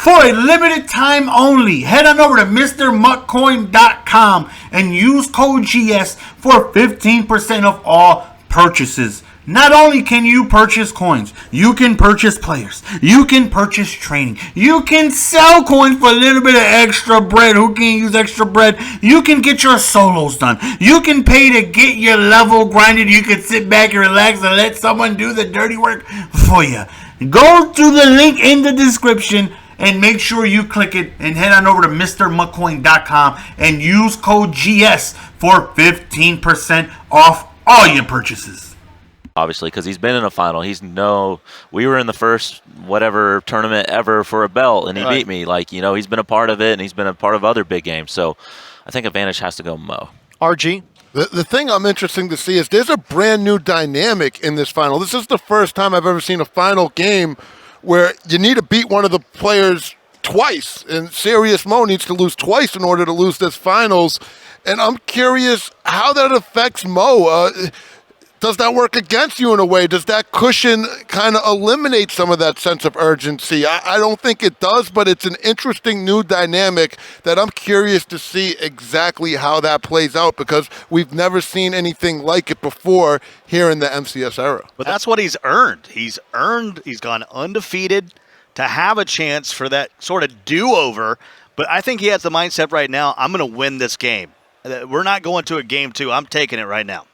For a limited time only, head on over to MrMuckCoin.com and use code GS for 15% off all purchases. Not only can you purchase coins, you can purchase players, you can purchase training, you can sell coins for a little bit of extra bread. Who can use extra bread? You can get your solos done. You can pay to get your level grinded. You can sit back and relax and let someone do the dirty work for you. Go to the link in the description and make sure you click it and head on over to MrMuckCoin.com and use code GS for 15% off all your purchases. Obviously, because he's been in a final. We were in the first whatever tournament ever for a belt, and he beat me. He's been a part of it, and he's been a part of other big games. So I think advantage has to go Mo. RG? The thing I'm interested to see is there's a brand new dynamic in this final. This is the first time I've ever seen a final game where you need to beat one of the players twice, and Serious Mo needs to lose twice in order to lose this finals. And I'm curious how that affects Mo. Does that work against you in a way? Does that cushion kind of eliminate some of that sense of urgency? I don't think it does, but it's an interesting new dynamic that I'm curious to see exactly how that plays out, because we've never seen anything like it before here in the MCS era. But that's what he's earned. He's gone undefeated to have a chance for that sort of do-over. But I think he has the mindset right now, I'm going to win this game. We're not going to a game two. I'm taking it right now.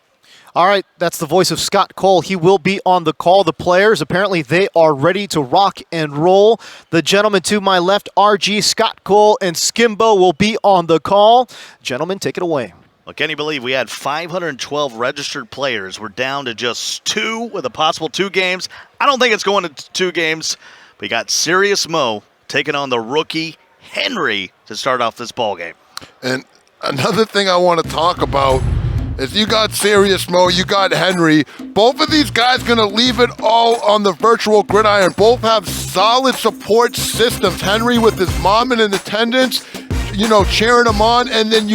All right, that's the voice of Scott Cole. He will be on the call. The players, apparently they are ready to rock and roll. The gentleman to my left, RG, Scott Cole, and Skimbo will be on the call. Gentlemen, take it away. Well, can you believe we had 512 registered players? We're down to just 2 with a possible 2 games. I don't think it's going to 2 games. We got Serious Mo taking on the rookie Henry to start off this ball game. And another thing I want to talk about is you got Serious Mo, you got Henry. Both of these guys going to leave it all on the virtual gridiron. Both have solid support systems. Henry with his mom in attendance, cheering him on. And then,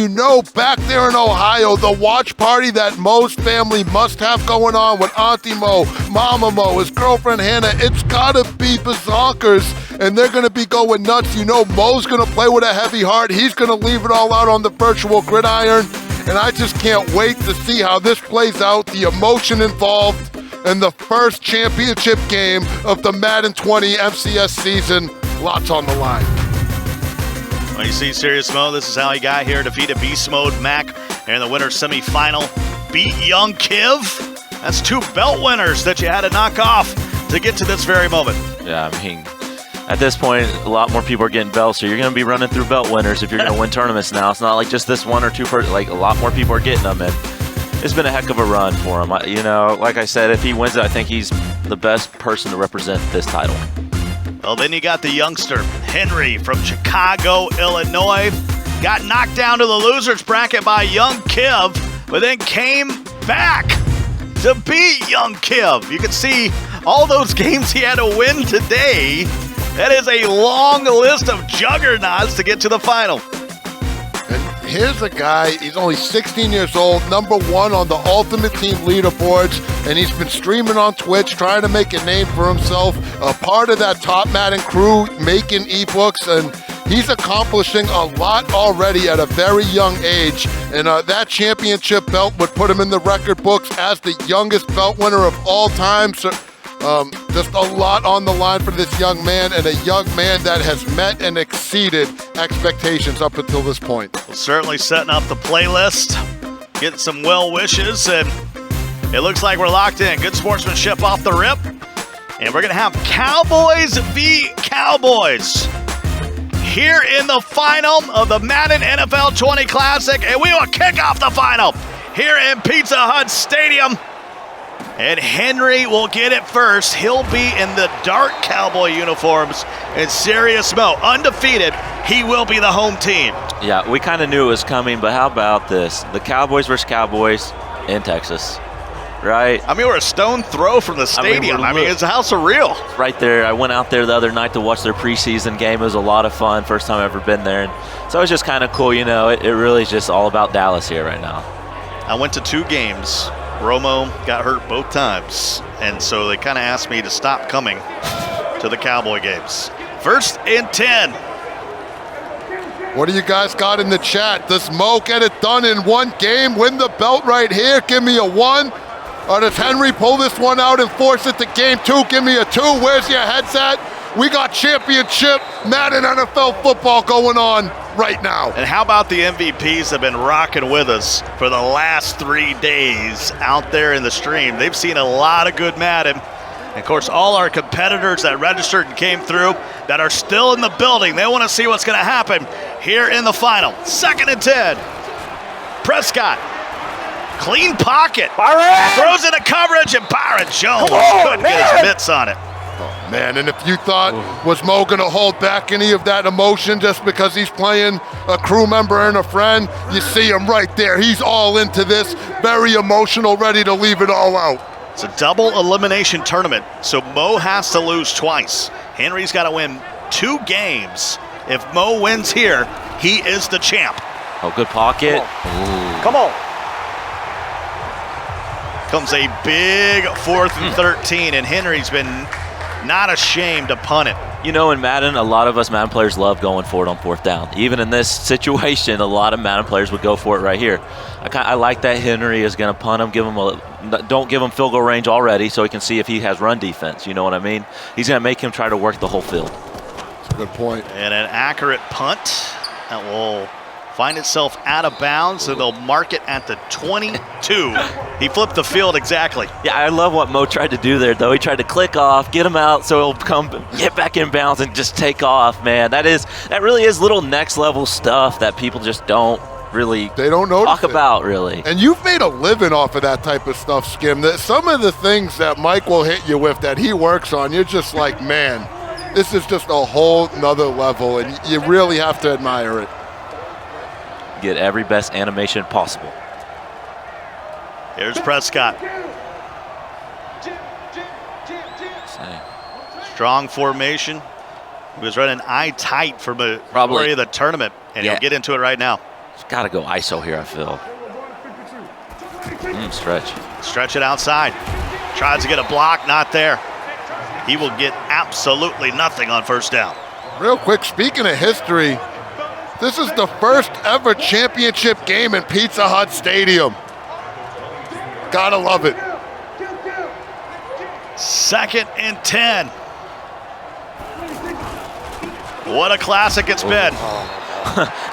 back there in Ohio, the watch party that Mo's family must have going on with Auntie Mo, Mama Mo, his girlfriend Hannah. It's got to be bazonkers, and they're going to be going nuts. Mo's going to play with a heavy heart. He's going to leave it all out on the virtual gridiron. And I just can't wait to see how this plays out, the emotion involved, and the first championship game of the Madden 20 MCS season. Lots on the line. Well, you see Serious Mo, this is how he got here. Defeated Beast Mode Mac in the winner's semifinal. Beat Young Kiv. That's 2 belt winners that you had to knock off to get to this very moment. Yeah, at this point, a lot more people are getting belts, so you're going to be running through belt winners if you're going to win tournaments now. It's not like just this 1 or 2 a lot more people are getting them, and it's been a heck of a run for him. Like I said, if he wins it, I think he's the best person to represent this title. Well, then you got the youngster, Henry from Chicago, Illinois. Got knocked down to the loser's bracket by Young Kiv, but then came back to beat Young Kiv. You can see all those games he had to win today. That is a long list of juggernauts to get to the final. And here's a guy, he's only 16 years old, #1 on the Ultimate Team leaderboards, and he's been streaming on Twitch, trying to make a name for himself, a part of that Top Madden crew making ebooks, and he's accomplishing a lot already at a very young age. And that championship belt would put him in the record books as the youngest belt winner of all time. So, just a lot on the line for this young man, and a young man that has met and exceeded expectations up until this point. Well, certainly setting up the playlist, getting some well wishes, and it looks like we're locked in. Good sportsmanship off the rip. And we're going to have Cowboys v. Cowboys here in the final of the Madden NFL 20 Classic, and we will kick off the final here in Pizza Hut Stadium. And Henry will get it first. He'll be in the dark Cowboy uniforms. And Serious Mo, undefeated, he will be the home team. Yeah, we kind of knew it was coming, but how about this? The Cowboys versus Cowboys in Texas, right? We're a stone throw from the stadium. It's how surreal. Right there. I went out there the other night to watch their preseason game. It was a lot of fun. First time I've ever been there. And so it was just kind of cool. It really is just all about Dallas here right now. I went to 2 games. Romo got hurt both times, and so they kind of asked me to stop coming to the Cowboy games. First and 10. What do you guys got in the chat? Does Mo get it done in one game? Win the belt right here? Give me a 1. Or does Henry pull this one out and force it to game 2? Give me a 2. Where's your heads at? We got championship Madden NFL football going on right now. And how about the MVPs have been rocking with us for the last 3 days out there in the stream? They've seen a lot of good Madden. And of course, all our competitors that registered and came through that are still in the building, they want to see what's going to happen here in the final. 2nd and 10. Prescott. Clean pocket. Byron! Throws into coverage, and Byron Jones couldn't get his mitts on it. Oh, man, and if you thought, was Mo going to hold back any of that emotion just because he's playing a crew member and a friend, you see him right there. He's all into this, very emotional, ready to leave it all out. It's a double elimination tournament, so Mo has to lose twice. Henry's got to win 2 games. If Mo wins here, he is the champ. Oh, good pocket. Come on. Comes a big 4th and 13, and Henry's been not ashamed to punt it. You know, in Madden, a lot of us Madden players love going for it on 4th down. Even in this situation, a lot of Madden players would go for it right here. I like that Henry is going to punt him, don't give him field goal range already so he can see if he has run defense. You know what I mean? He's going to make him try to work the whole field. That's a good point. And an accurate punt that will find itself out of bounds, so they'll mark it at the 22. He flipped the field exactly. Yeah, I love what Mo tried to do there, though. He tried to click off, get him out, so he'll get back in bounds and just take off, man. That really is little next level stuff that people just don't really talk about, really. And you've made a living off of that type of stuff, Skim. Some of the things that Mike will hit you with that he works on, you're just like, man, this is just a whole nother level, and you really have to admire it. Get every best animation possible. Here's Prescott. Strong formation. He was running eye tight for majority of the tournament, and he'll get into it right now. He's got to go ISO here, I feel. Stretch. Stretch it outside. Tries to get a block, not there. He will get absolutely nothing on 1st down. Real quick, speaking of history, this is the first ever championship game in Pizza Hut Stadium. Gotta love it. 2nd and 10. What a classic it's been.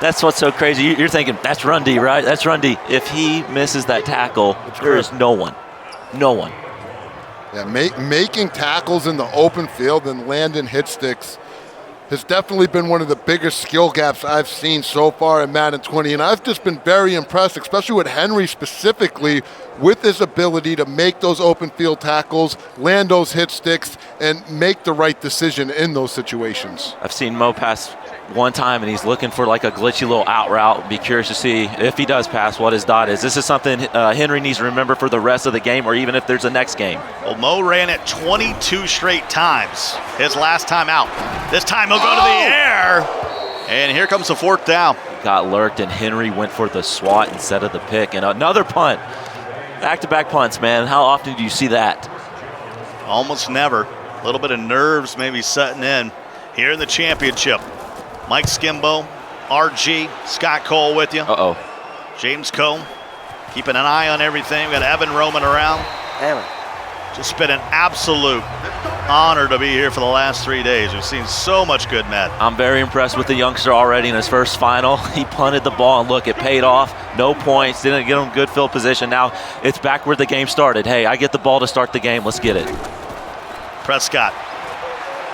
That's what's so crazy. You're thinking, that's run D, right? That's run D. If he misses that tackle, there is no one. No one. Yeah, making tackles in the open field and landing hit sticks has definitely been one of the biggest skill gaps I've seen so far in Madden 20, and I've just been very impressed, especially with Henry specifically, with his ability to make those open field tackles, land those hit sticks, and make the right decision in those situations. I've seen Mo pass one time, and he's looking for like a glitchy little out route. Be curious to see if he does pass what his dot is. This is something Henry needs to remember for the rest of the game, or even if there's a next game. Well, Mo ran it 22 straight times his last time out. This time he'll go to the air, and here comes the 4th down. Got lurked, and Henry went for the swat instead of the pick, and another punt. Back-to-back punts, man. How often do you see that? Almost never. A little bit of nerves maybe setting in here in the championship. Mike Skimbo, RG, Scott Cole with you. Uh-oh. James Coe, keeping an eye on everything. We got Evan roaming around. Damn it. Just been an absolute honor to be here for the last 3 days. We've seen so much good Madden. I'm very impressed with the youngster already in his first final. He punted the ball, and look, it paid off. No points, didn't get him good field position. Now it's back where the game started. Hey, I get the ball to start the game. Let's get it. Prescott.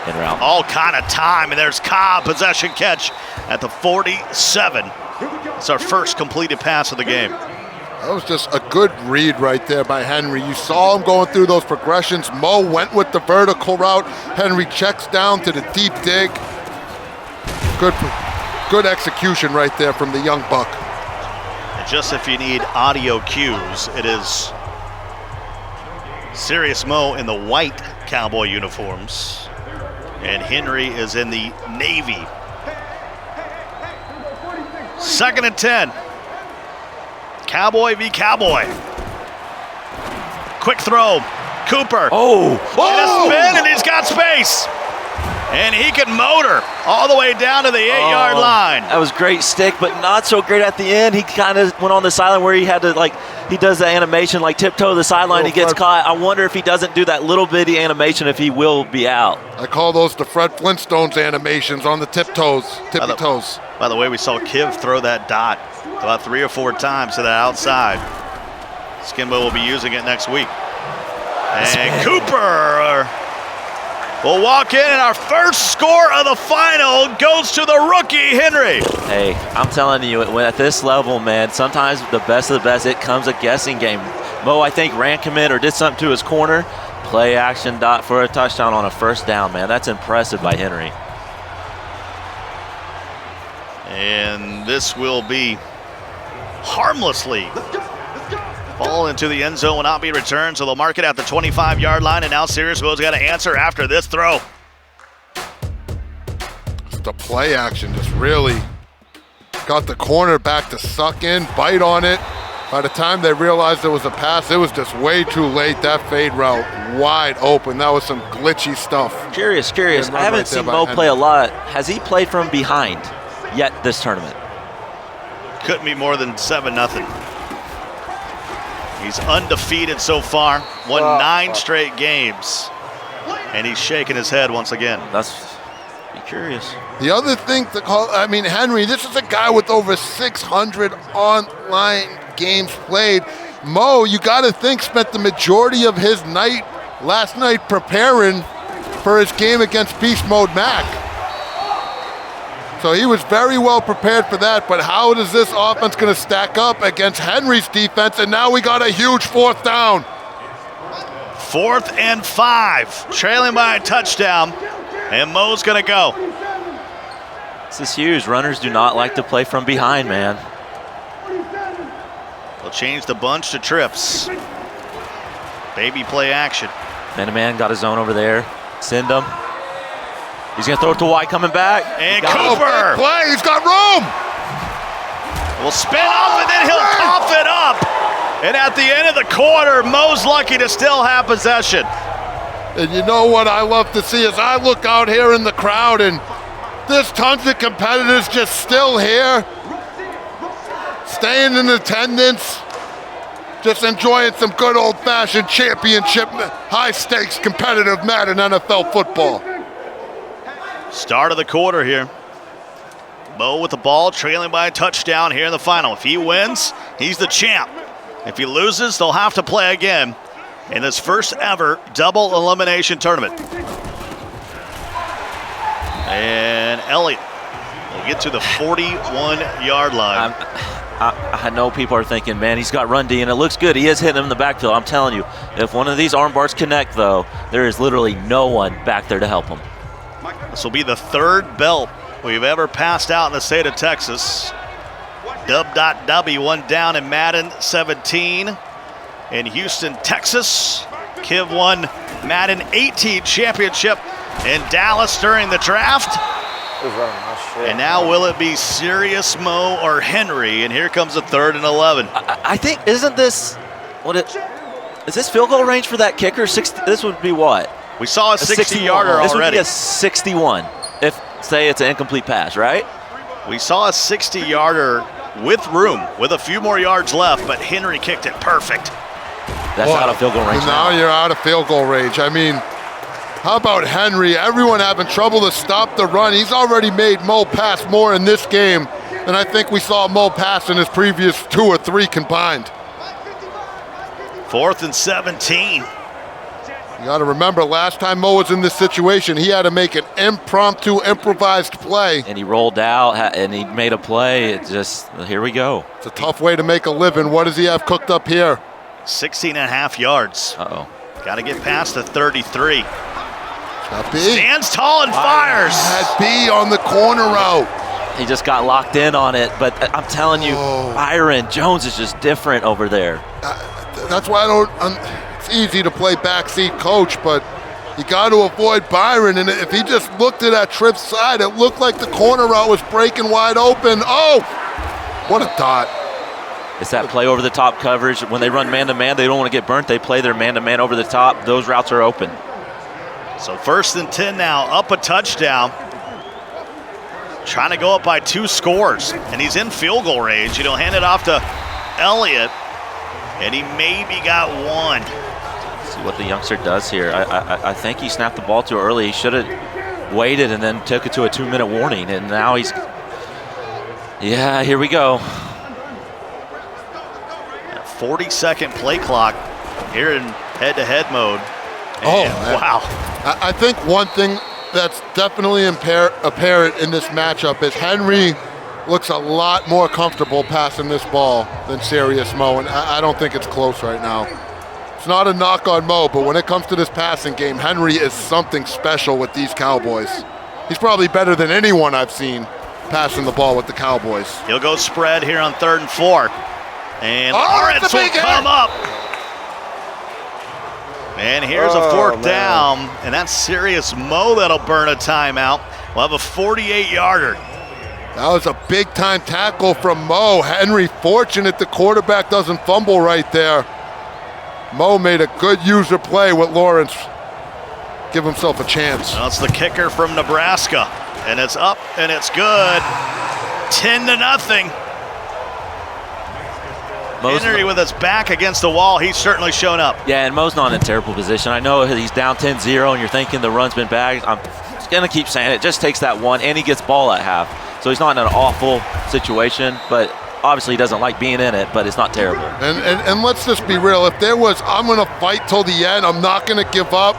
In route. All kind of time, and there's Cobb, possession catch at the 47. It's our first completed pass of the game. That was just a good read right there by Henry. You saw him going through those progressions. Mo went with the vertical route. Henry checks down to the deep dig. Good execution right there from the young buck. And just if you need audio cues, it is Serious Mo in the white Cowboy uniforms, and Henry is in the navy. 2nd and 10. Cowboy v. Cowboy. Quick throw. Cooper. Oh! In a spin, and he's got space. And he can motor all the way down to the 8-yard line. That was great stick, but not so great at the end. He kind of went on the sideline where he had to, like, he does the animation, like tiptoe to the sideline. He gets caught. I wonder if he doesn't do that little bitty animation, if he will be out. I call those the Fred Flintstones animations on the tippy toes. By the way, we saw Kiv throw that dot about 3 or 4 times to that outside. Skimbo will be using it next week. And Cooper will walk in, and our first score of the final goes to the rookie, Henry. Hey, I'm telling you, when at this level, man, sometimes the best of the best, it comes a guessing game. Mo, I think, ran commit or did something to his corner. Play action dot for a touchdown on a first down, man. That's impressive by Henry. And this will be harmlessly fall into the end zone, will not be returned, so they'll mark it at the 25-yard line, and now Siriusville's got to answer after this throw. The play action just really got the cornerback to suck in, bite on it. By the time they realized it was a pass, it was just way too late. That fade route wide open. That was some glitchy stuff. Curious. I haven't seen Mo play a lot. Has he played from behind yet this tournament? Couldn't be more than 7-0. He's undefeated so far, won 9 straight games, and he's shaking his head once again. Be curious. The other thing to call, Henry, this is a guy with over 600 online games played. Mo, you got to think, spent the majority of his last night preparing for his game against Beast Mode Mac. So he was very well prepared for that, but how is this offense going to stack up against Henry's defense? And now we got a huge 4th down. 4th and 5, trailing by a touchdown, and Mo's going to go. This is huge. Runners do not like to play from behind, man. They'll change the bunch to trips. Baby play action. Man-to-man got his zone over there. Send him. He's going to throw it to White coming back. And Cooper. Play, he's got room. Will spin off, and then he'll cough it up. And at the end of the quarter, Mo's lucky to still have possession. And you know what I love to see is I look out here in the crowd, and there's tons of competitors just still here, staying in attendance, just enjoying some good old-fashioned championship, high-stakes competitive Madden NFL football. Start of the quarter here. Mo with the ball, trailing by a touchdown here in the final. If he wins, he's the champ. If he loses, they'll have to play again in this first ever double elimination tournament. And Elliott will get to the 41-yard line. I know people are thinking, man, he's got run D, and it looks good. He is hitting him in the backfield. I'm telling you, if one of these arm bars connect, though, there is literally no one back there to help him. This will be the 3rd belt we've ever passed out in the state of Texas. Dub.W, one down in Madden 17 in Houston, Texas. Kiv won Madden 18 championship in Dallas during the draft. And now will it be Sirius, Mo, or Henry? And here comes a 3rd and 11. I think, is this field goal range for that kicker? This would be what? We saw a 60-yarder already. This would be a 61 if, say, it's an incomplete pass, right? We saw a 60-yarder with room, with a few more yards left, but Henry kicked it perfect. That's out of field goal range. Now you're out of field goal range. I mean, how about Henry? Everyone having trouble to stop the run. He's already made Mo pass more in this game than I think we saw Mo pass in his previous 2 or 3 combined. 4th and 17. You got to remember, last time Mo was in this situation, he had to make an improvised play. And he rolled out, and he made a play. It just, here we go. It's a tough way to make a living. What does he have cooked up here? 16.5 yards. Uh-oh. Got to get past the 33. Got B. Stands tall and fires. Had B on the corner route. He just got locked in on it, but I'm telling you, Byron Jones is just different over there. That's why it's easy to play backseat coach, but you got to avoid Byron. And if he just looked at that trip side, it looked like the corner route was breaking wide open. Oh, what a dot. It's that play over the top coverage. When they run man-to-man, they don't want to get burnt. They play their man-to-man over the top. Those routes are open. So 1st and 10 now, up a touchdown. Trying to go up by 2 scores, and he's in field goal range. He'll hand it off to Elliott, and he maybe got 1. See what the youngster does here. I think he snapped the ball too early. He should have waited and then took it to a 2-minute warning, and now he's, yeah, here we go. 40-second play clock here in head-to-head mode. And, wow. I think one thing that's definitely apparent in this matchup is Henry looks a lot more comfortable passing this ball than Serious Mo, and I don't think it's close right now. It's not a knock on Mo, but when it comes to this passing game, Henry is something special with these Cowboys. He's probably better than anyone I've seen passing the ball with the Cowboys. He'll go spread here on 3rd and 4. And Lawrence will come up. And here's a 4th down, and that's Serious Mo that'll burn a timeout. We'll have a 48-yarder. That was a big-time tackle from Mo. Henry fortunate the quarterback doesn't fumble right there. Mo made a good user play with Lawrence. Give himself a chance. That's the kicker from Nebraska, and it's up, and it's good. 10-0. Henry with his back against the wall, he's certainly shown up. Yeah, and Mo's not in a terrible position. I know he's down 10-0 and you're thinking the run's been bagged. I'm going to keep saying it. Just takes that one, and he gets ball at half. So he's not in an awful situation, but obviously he doesn't like being in it, but it's not terrible. And let's just be real. If there was, I'm going to fight till the end, I'm not going to give up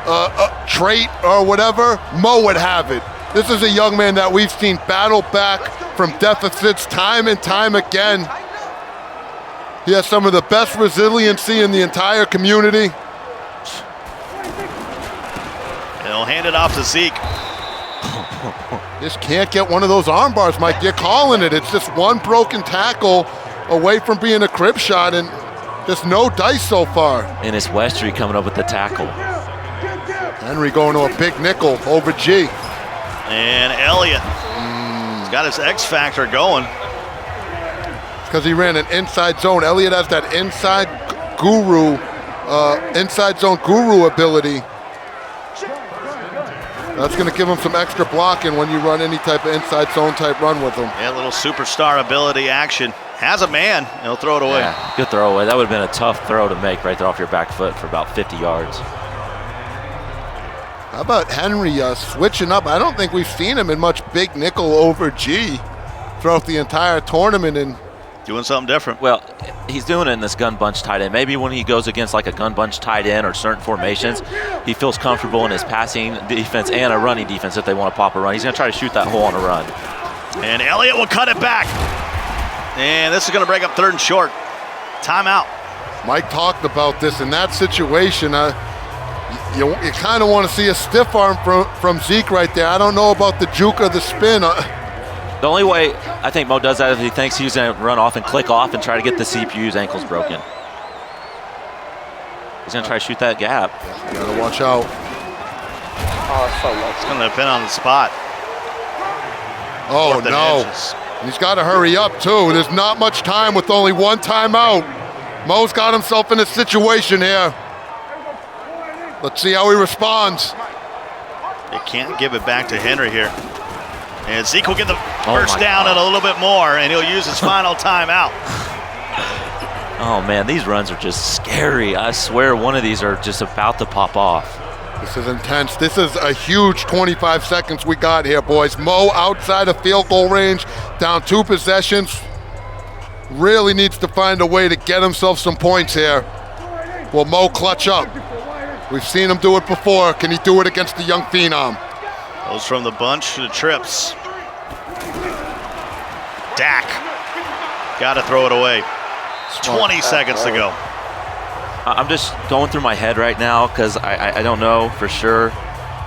a trait or whatever, Mo would have it. This is a young man that we've seen battle back from deficits time and time again. He has some of the best resiliency in the entire community. And he'll hand it off to Zeke. Just can't get one of those arm bars, Mike. You're calling it. It's just one broken tackle away from being a crib shot, and just no dice so far. And it's Westry coming up with the tackle. Henry going to a big nickel over G. And Elliott. He's got his X factor going. Because he ran an inside zone. Elliott has that inside zone guru ability. That's going to give him some extra blocking when you run any type of inside zone type run with him. Yeah, a little superstar ability action. Has a man, and he'll throw it away. Yeah, good throw away. That would have been a tough throw to make right there off your back foot for about 50 yards. How about Henry switching up? I don't think we've seen him in much big nickel over G throughout the entire tournament, and doing something different. Well, he's doing it in this gun bunch tight end. Maybe when he goes against like a gun bunch tight end or certain formations, he feels comfortable in his passing defense and a running defense if they want to pop a run. He's going to try to shoot that hole on a run. And Elliott will cut it back. And this is going to break up 3rd and short. Timeout. Mike talked about this in that situation. You kind of want to see a stiff arm from Zeke right there. I don't know about the juke or the spin. The only way I think Mo does that is if he thinks he's going to run off and click off and try to get the CPU's ankles broken. He's going to try to shoot that gap. You got to watch out. It's going to depend on the spot. Oh, no. He's got to hurry up, too. There's not much time with only one timeout. Mo's got himself in a situation here. Let's see how he responds. They can't give it back to Henry here. And Zeke will get the first down and a little bit more, and he'll use his final timeout. Oh, man, these runs are just scary. I swear one of these are just about to pop off. This is intense. This is a huge 25 seconds we got here, boys. Mo outside of field goal range, down 2 possessions. Really needs to find a way to get himself some points here. Will Mo clutch up? We've seen him do it before. Can he do it against the young phenom? Goes from the bunch to the trips. Dak. Got to throw it away. 20 seconds to go. I'm just going through my head right now because I don't know for sure.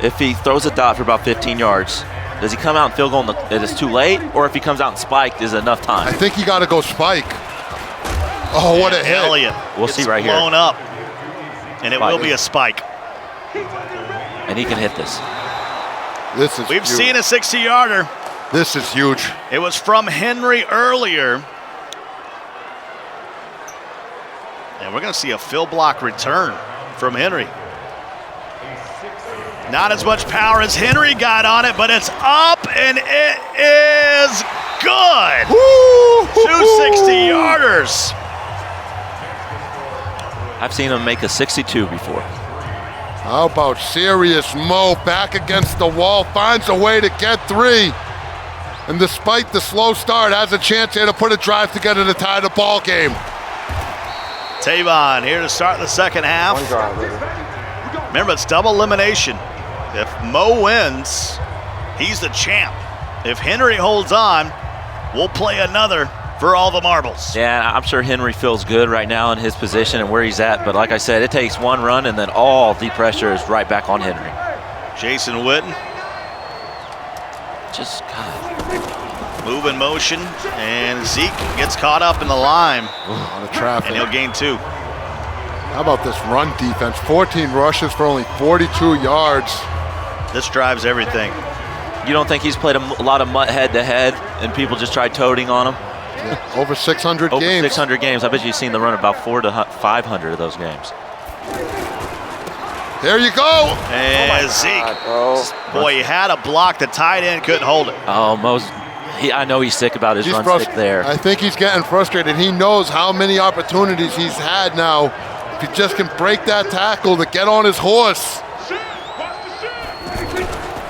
If he throws a dot for about 15 yards, does he come out and field goal and it's too late? Or if he comes out and spiked, is it enough time? I think you got to go spike. Oh, what a hit. Elliott. We'll see right here. Blown up. And it will be a spike. And he can hit this. We've huge. seen a 60-yarder. This is huge. It was from Henry earlier. And we're going to see a fill block return from Henry. Not as much power as Henry got on it, but it's up and it is good. 260-yarders. I've seen him make a 62 before. How about Serious Mo back against the wall, finds a way to get 3. And despite the slow start, has a chance here to put a drive together to tie the ball game. Tavon here to start the second half. One drive, baby. Remember, it's double elimination. If Mo wins, he's the champ. If Henry holds on, we'll play another for all the marbles. Yeah, I'm sure Henry feels good right now in his position and where he's at. But like I said, it takes one run and then all the pressure is right back on Henry. Jason Witten. Just, God. Move in motion, and Zeke gets caught up in the line. On the traffic. And he'll gain 2. How about this run defense? 14 rushes for only 42 yards. This drives everything. You don't think he's played a lot of mutt head-to-head and people just tried toting on him? Yeah, over 600 Over games. 600 games. I bet you've seen them run about 400 to 500 of those games. There you go. And Zeke. Boy, he had a block. The tight end couldn't hold it. Oh, I know he's sick about his run stick there. I think he's getting frustrated. He knows how many opportunities he's had now. If he just can break that tackle to get on his horse.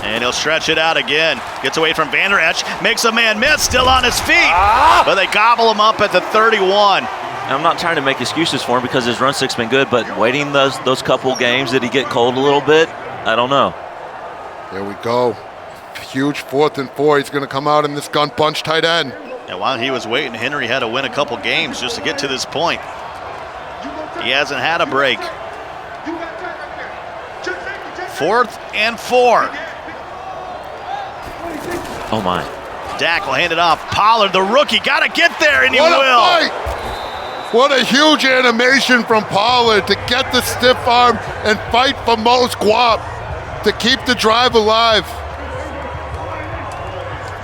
And he'll stretch it out again. Gets away from Van Der Esch. Makes a man miss. Still on his feet. But they gobble him up at the 31. I'm not trying to make excuses for him because his run stick's been good, but waiting those couple games, did he get cold a little bit? I don't know. There we go. Huge 4th and 4. He's going to come out in this gun bunch tight end. And while he was waiting, Henry had to win a couple games just to get to this point. He hasn't had a break. 4th and 4. Oh, my. Dak will hand it off. Pollard, the rookie, got to get there, and he What a will. fight! What a huge animation from Pollard to get the stiff arm and fight for Mo Squab to keep the drive alive.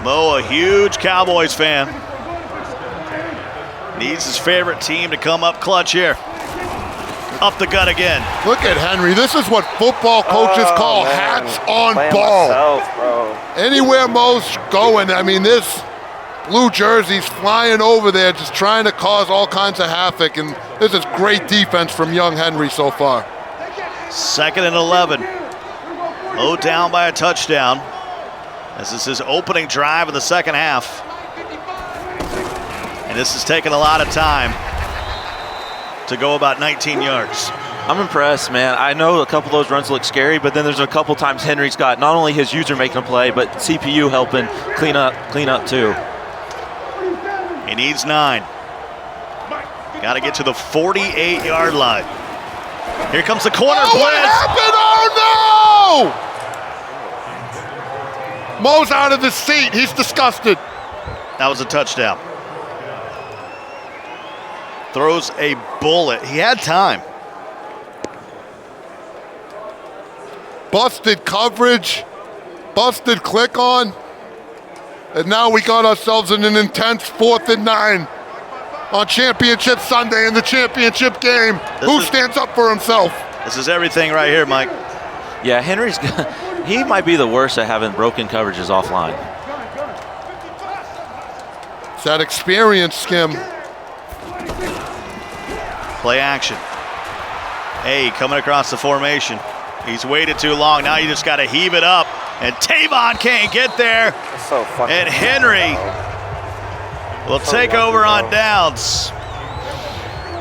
Mo, a huge Cowboys fan. Needs his favorite team to come up clutch here. Up the gut again. Look at Henry. This is what football coaches call hats on ball. Myself, bro. Anywhere Mo's going, I mean, this blue jersey's flying over there just trying to cause all kinds of havoc, and this is great defense from young Henry so far. 2nd and 11. Mo down by a touchdown. This is his opening drive of the second half. And this has taken a lot of time to go about 19 yards. I'm impressed, man. I know a couple of those runs look scary, but then there's a couple times Henry's got not only his user making a play, but CPU helping clean up too. He needs 9. Got to get to the 48-yard line. Here comes the corner blitz. What happened? Oh, no! Mo's out of his seat. He's disgusted. That was a touchdown. Throws a bullet. He had time. Busted coverage, busted click on, and now we got ourselves in an intense 4th and 9 on Championship Sunday in the championship game. Who stands up for himself? This is everything right here, Mike. Yeah, he might be the worst at having broken coverages offline. It's that experience, Skim. Play action. Hey, coming across the formation. He's waited too long. Now you just got to heave it up. And Tavon can't get there. That's so fucking And Henry will take over on downs.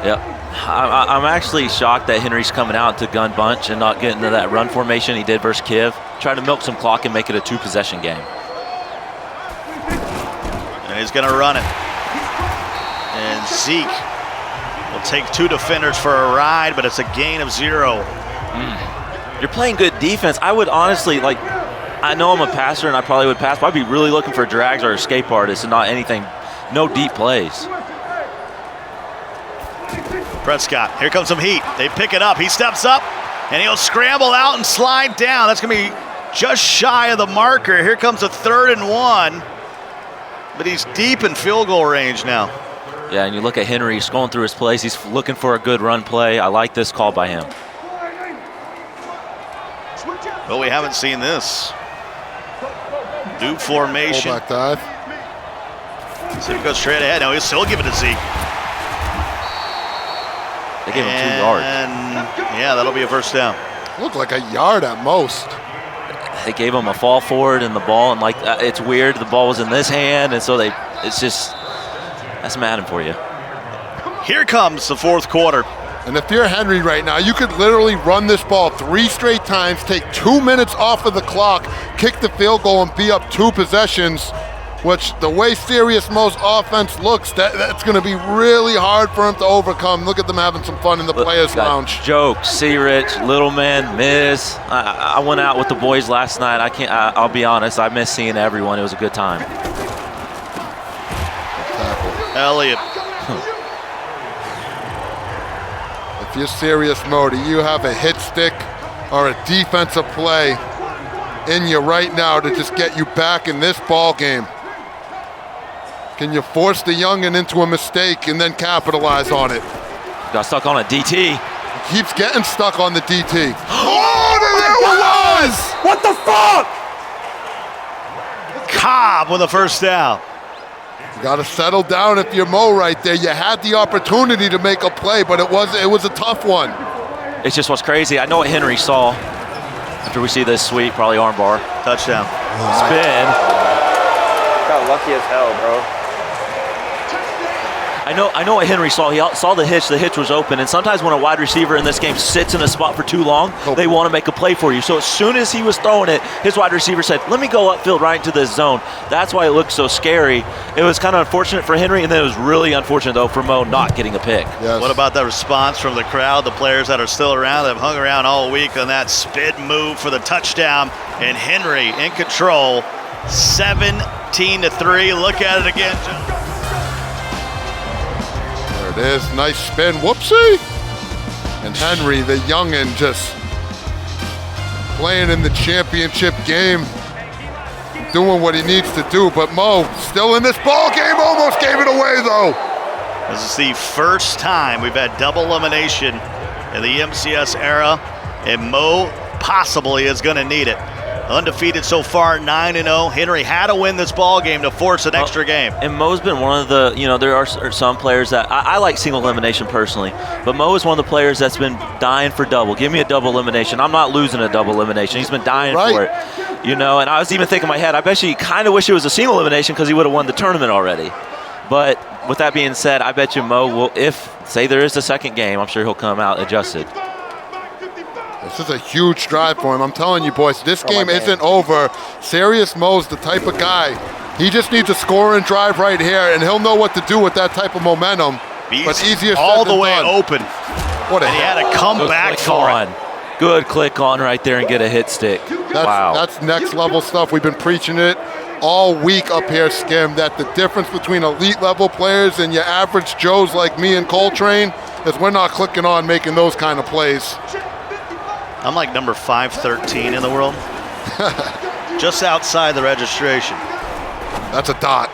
Yep. I'm actually shocked that Henry's coming out to gun bunch and not getting into that run formation he did versus Kiv. Try to milk some clock and make it a 2-possession game. And he's going to run it. And Zeke will take 2 defenders for a ride, but it's a gain of 0. You're playing good defense. I would honestly, I know I'm a passer and I probably would pass, but I'd be really looking for drags or escape artists and not anything, no deep plays. Prescott, here comes some heat. They pick it up. He steps up, and he'll scramble out and slide down. That's going to be just shy of the marker. Here comes a 3rd and 1, but he's deep in field goal range now. Yeah, and you look at Henry, he's going through his plays. He's looking for a good run play. I like this call by him. Well, we haven't seen this. New formation. Fullback dive. See if he goes straight ahead. No, he'll still give it to Zeke. They gave him 2 yards. And yeah, that'll be a first down. Looked like a yard at most. They gave him a fall forward in the ball, and it's weird. The ball was in this hand, and so it's just, that's Madden for you. Here comes the fourth quarter. And if you're Henry right now, you could literally run this ball 3 straight times, take 2 minutes off of the clock, kick the field goal, and be up 2 possessions, which the way Serious Mo's offense looks, that's going to be really hard for him to overcome. Look at them having some fun in the Players Lounge. Joke, C-Rich, Little Man, Miz. I went out with the boys last night. I'll be honest, I miss seeing everyone. It was a good time. Elliott. If you're Serious Mo, do you have a hit stick or a defensive play in you right now to just get you back in this ball game? Can you force the youngin into a mistake and then capitalize on it? Got stuck on a DT. He keeps getting stuck on the DT. Oh, there it was! What the fuck? Cobb with a first down. You got to settle down if you're Mo right there. You had the opportunity to make a play, but it was a tough one. It's just what's crazy. I know what Henry saw. After we see this sweep, probably armbar. Touchdown. Spin. Got lucky as hell, bro. I know what Henry saw. He saw the hitch. The hitch was open. And sometimes when a wide receiver in this game sits in a spot for too long, they want to make a play for you. So as soon as he was throwing it, his wide receiver said, let me go upfield right into this zone. That's why it looked so scary. It was kind of unfortunate for Henry, and then it was really unfortunate, though, for Mo not getting a pick. Yes. What about the response from the crowd, the players that are still around, that have hung around all week on that spin move for the touchdown, and Henry in control, 17-3. Look at it again. There it is, nice spin, whoopsie! And Henry, the youngin', just playing in the championship game, doing what he needs to do, but Mo still in this ball game, almost gave it away though. This is the first time we've had double elimination in the MCS era, and Mo possibly is going to need it. Undefeated so far, 9-0. Henry had to win this ball game to force an extra game. And Mo's been one of the, there are some players that, I like single elimination personally, but Mo is one of the players that's been dying for double. Give me a double elimination. I'm not losing a double elimination. He's been dying for it. And I was even thinking in my head, I bet you kind of wish it was a single elimination because he would have won the tournament already. But with that being said, I bet you Mo will, if, say there is a second game, I'm sure he'll come out adjusted. This is a huge drive for him. I'm telling you, boys, this game isn't over. Serious Mo's the type of guy. He just needs a score and drive right here, and he'll know what to do with that type of momentum. But easier all said the than way done. open. What a And he had to come back for it. Good click on right there and get a hit stick. Wow. That's next level stuff. We've been preaching it all week up here, Skim, that the difference between elite level players and your average Joes like me and Coltrane is we're not clicking on making those kind of plays. I'm like number 513 in the world. Just outside the registration. That's a dot.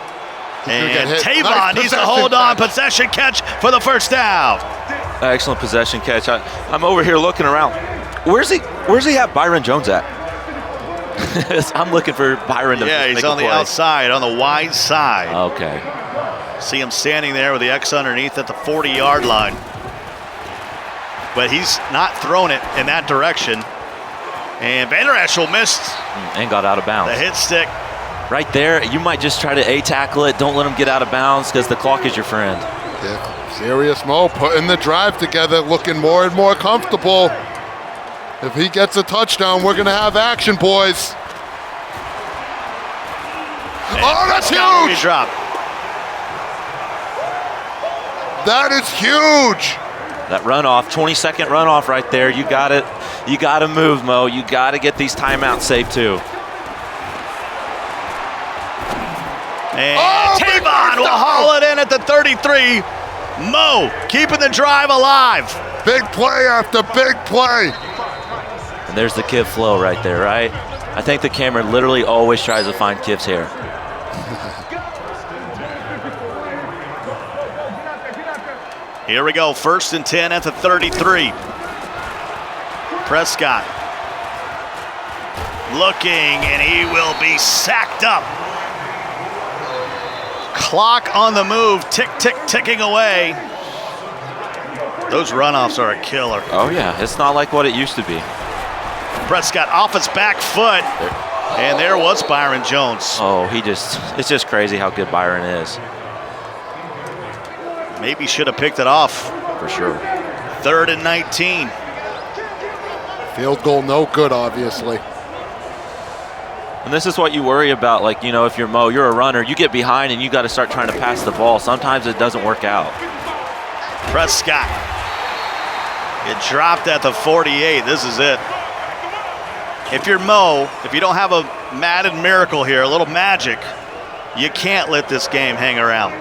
And Tavon needs to hold on. Possession catch for the first down. Excellent possession catch. I'm over here looking around. Where's he have Byron Jones at? I'm looking for Byron to Yeah, make he's a on the play. outside, on the wide side. Okay. See him standing there with the X underneath at the 40-yard line. But he's not thrown it in that direction. And Van Der Eschel missed And got out of bounds. the hit stick. Right there, you might just try to A-tackle it. Don't let him get out of bounds because the clock is your friend. Yeah. Serious Mo putting the drive together, looking more and more comfortable. If he gets a touchdown, we're going to have action, boys. Oh, that's huge! Drop. That is huge! That runoff, 20-second runoff right there. You got it. You got to move, Mo. You got to get these timeouts saved too. And Tavon will haul it in at the 33. Mo keeping the drive alive. Big play after big play. And there's the Kiv flow right there, right? I think the camera literally always tries to find Kiv's hair. Here we go, 1st and 10 at the 33. Prescott looking, and he will be sacked up. Clock on the move, tick, tick, ticking away. Those runoffs are a killer. Oh, yeah. It's not like what it used to be. Prescott off his back foot, and there was Byron Jones. Oh, it's just crazy how good Byron is. Maybe should have picked it off. For sure. 3rd and 19. Field goal, no good, obviously. And this is what you worry about. Like, you know, if you're Mo, you're a runner, you get behind and you got to start trying to pass the ball. Sometimes it doesn't work out. Prescott. It dropped at the 48. This is it. If you're Mo, if you don't have a Madden miracle here, a little magic, you can't let this game hang around.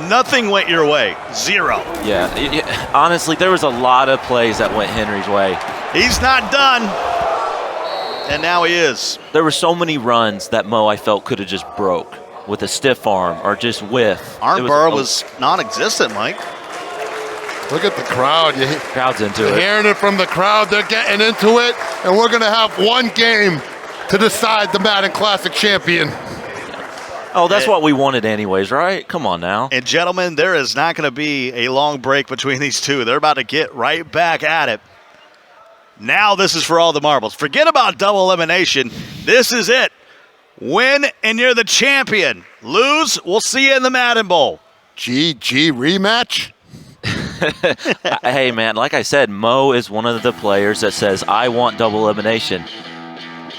Nothing went your way. 0. Yeah. Honestly, there was a lot of plays that went Henry's way. He's not done. And now he is. There were so many runs that Mo, I felt, could have just broke with a stiff arm or just whiff. Armbar was non-existent, Mike. Look at the crowd. Crowd's into You're it. hearing it from the crowd. They're getting into it. And we're going to have one game to decide the Madden Classic champion. Oh, that's what we wanted anyways, right? Come on now. And gentlemen, there is not going to be a long break between these two. They're about to get right back at it. Now this is for all the marbles. Forget about double elimination. This is it. Win and you're the champion. Lose, we'll see you in the Madden Bowl. GG rematch? Hey, man, like I said, Mo is one of the players that says, I want double elimination.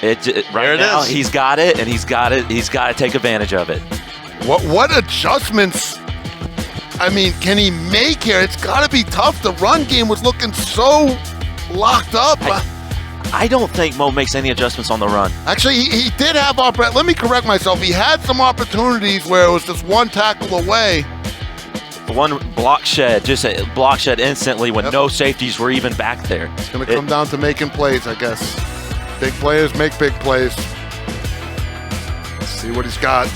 Right now, he's got it, and he's got to take advantage of it. What adjustments, I mean, can he make here? It's got to be tough. The run game was looking so locked up. I don't think Mo makes any adjustments on the run. Actually, he did have, let me correct myself. He had some opportunities where it was just one tackle away. One block shed, just a block shed instantly when no safeties were even back there. It's going to come down to making plays, I guess. Big players make big plays. Let's see what he's got.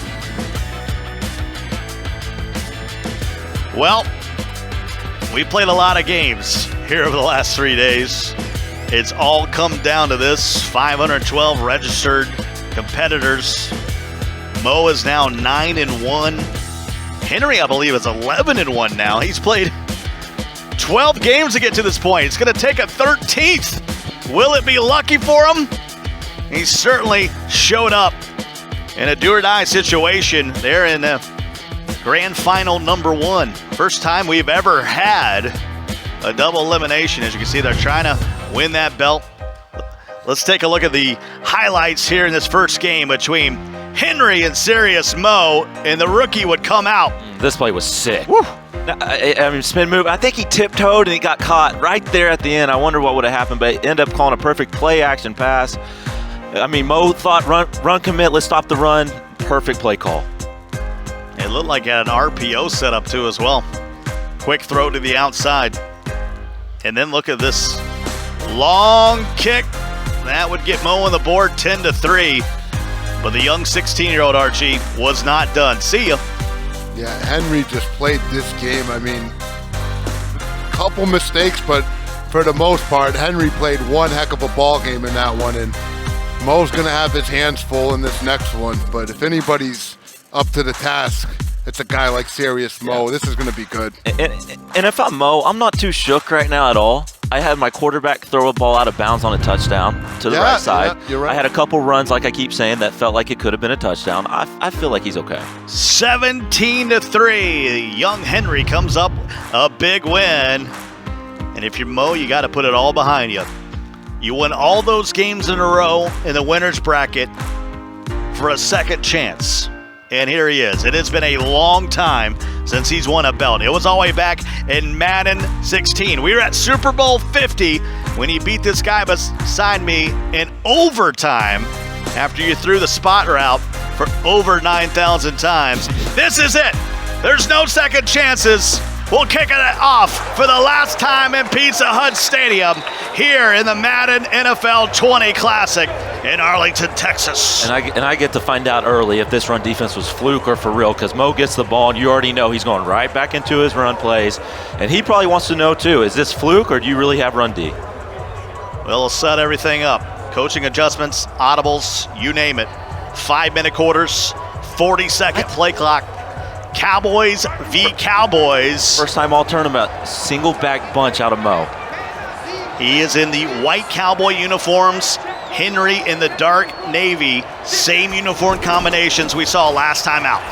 Well, we played a lot of games here over the last 3 days. It's all come down to this. 512 registered competitors. Mo is now 9-1. Henry, I believe, is 11-1 now. He's played 12 games to get to this point. It's going to take a 13th. Will it be lucky for him? He certainly showed up in a do-or-die situation there in the grand final number 1. First time we've ever had a double elimination. As you can see, they're trying to win that belt. Let's take a look at the highlights here in this first game between Henry and Serious Mo, and the rookie would come out. This play was sick. I mean, spin move. I think he tiptoed and he got caught right there at the end. I wonder what would have happened, but he ended up calling a perfect play action pass. I mean, Mo thought run commit, let's stop the run. Perfect play call. It looked like it had an RPO set up too as well. Quick throw to the outside. And then look at this long kick. That would get Mo on the board 10-3. But the young 16-year-old Archie was not done. See ya. Yeah, Henry just played this game. I mean, couple mistakes, but for the most part, Henry played one heck of a ball game in that one, and Mo's going to have his hands full in this next one. But if anybody's up to the task, it's a guy like Serious Mo. Yeah. This is going to be good. And if I'm Mo, I'm not too shook right now at all. I had my quarterback throw a ball out of bounds on a touchdown to the right side. Yeah, you're right. I had a couple runs, like I keep saying, that felt like it could have been a touchdown. I feel like he's okay. 17-3. Young Henry comes up a big win. And if you're Mo, you got to put it all behind you. You win all those games in a row in the winner's bracket for a second chance. And here he is. It has been a long time since he's won a belt. It was all the way back in Madden 16. We were at Super Bowl 50 when he beat this guy beside me in overtime after you threw the spot route for over 9,000 times. This is it. There's no second chances. We'll kick it off for the last time in Pizza Hut Stadium here in the Madden NFL 20 Classic in Arlington, Texas. And I get to find out early if this run defense was fluke or for real, because Mo gets the ball and you already know he's going right back into his run plays. And he probably wants to know too, is this fluke or do you really have run D? Well, we'll set everything up. Coaching adjustments, audibles, you name it. 5-minute quarters, 40-second play clock. Cowboys v. Cowboys. First time all tournament, single back bunch out of Mo. He is in the white Cowboy uniforms. Henry in the dark navy. Same uniform combinations we saw last time out.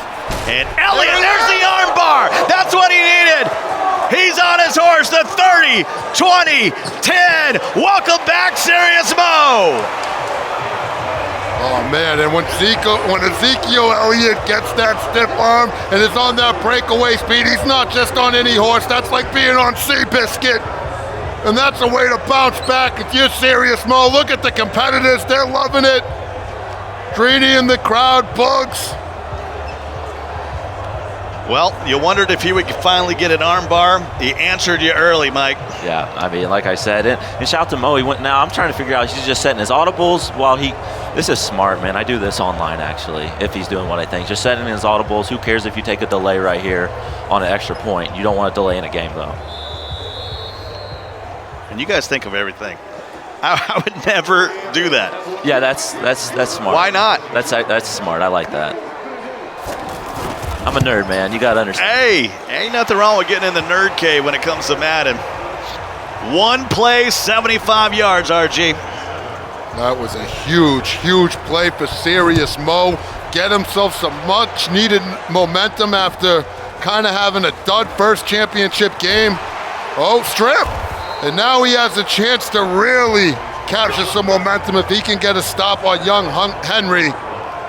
And Elliott, there's the arm bar. That's what he needed. He's on his horse, the 30, 20, 10. Welcome back, Serious Mo. Oh, man, and when Ezekiel Elliott gets that stiff arm and is on that breakaway speed, he's not just on any horse. That's like being on Seabiscuit. And that's a way to bounce back if you're Serious Mo. Look at the competitors. They're loving it. Greeny in the crowd, Bugs. Well, you wondered if he would finally get an arm bar. He answered you early, Mike. Yeah, I mean, like I said, and shout out to Mo. He went. Now I'm trying to figure out. He's just setting his audibles while he. This is smart, man. I do this online actually. If he's doing what I think, just setting his audibles. Who cares if you take a delay right here on an extra point? You don't want a delay in a game though. And you guys think of everything. I would never do that. Yeah, that's smart. Why not? That's smart. I like that. I'm a nerd, man. You gotta understand. Hey, ain't nothing wrong with getting in the nerd cave when it comes to Madden. One play, 75 yards, RG. That was a huge play for Serious Mo. Get himself some much-needed momentum after kind of having a dud first championship game. Oh, strip. And now he has a chance to really capture some momentum if he can get a stop on young Henry.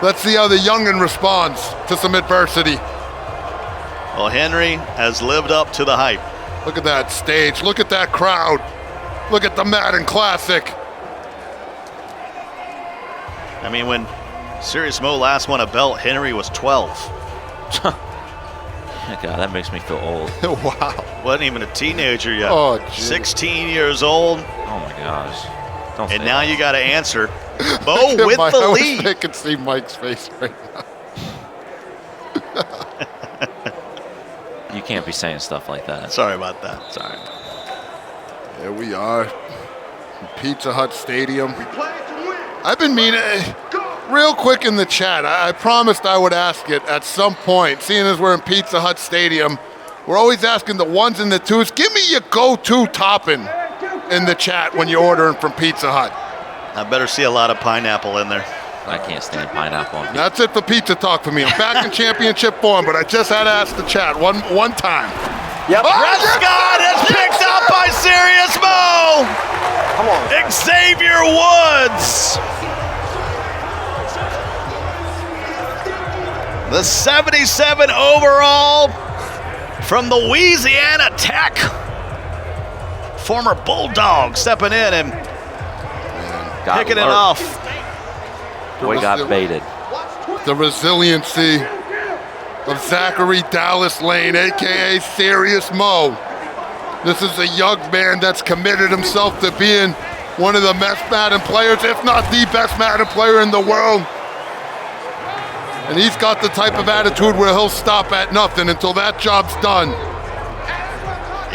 Let's see how the youngin responds to some adversity. Well, Henry has lived up to the hype. Look at that stage. Look at that crowd. Look at the Madden Classic. I mean, when Serious Mo last won a belt, Henry was 12. God, that makes me feel old. Wow. Wasn't even a teenager yet. Oh, geez. 16 years old. Oh my gosh. Don't And say now that. you got to answer. Mo with the I lead. wish I could see Mike's face right now. You can't be saying stuff like that. Sorry about that. Sorry. There we are. Pizza Hut Stadium. I've been meaning, real quick in the chat, I promised I would ask it at some point, seeing as we're in Pizza Hut Stadium. We're always asking the ones and the twos. Give me your go-to topping in the chat when you're ordering from Pizza Hut. I better see a lot of pineapple in there. I can't stand pineapple on pizza. That's it for pizza talk for me. I'm back in championship form, but I just had to ask the chat one time. Yep. Prescott is picked up by Serious Mo. Come on. Xavier Woods. The 77 overall from Louisiana Tech. Former Bulldog stepping in and Got picking it lurked. off. Boy got baited. The resiliency of Zachary Dallas Lane, a.k.a. Serious Mo. This is a young man that's committed himself to being one of the best Madden players, if not the best Madden player in the world. And he's got the type of attitude where he'll stop at nothing until that job's done.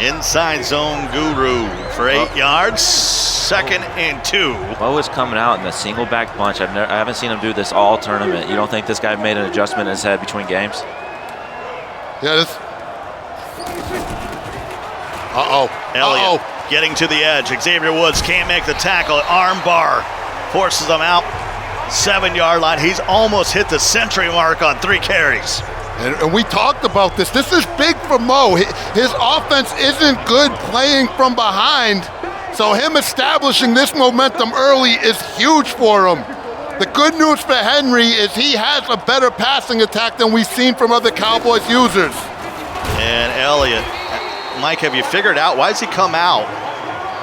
Inside zone guru for 8 yards. 2nd and 2. Mo is coming out in a single back bunch. I haven't seen him do this all tournament. You don't think this guy made an adjustment in his head between games? Yeah, this. Elliott getting to the edge. Xavier Woods can't make the tackle. Arm bar forces him out. 7-yard line. He's almost hit the century mark on 3 carries. And we talked about this. This is big for Mo. His offense isn't good playing from behind. So him establishing this momentum early is huge for him. The good news for Henry is he has a better passing attack than we've seen from other Cowboys users. And Elliott. Mike, have you figured out why does he come out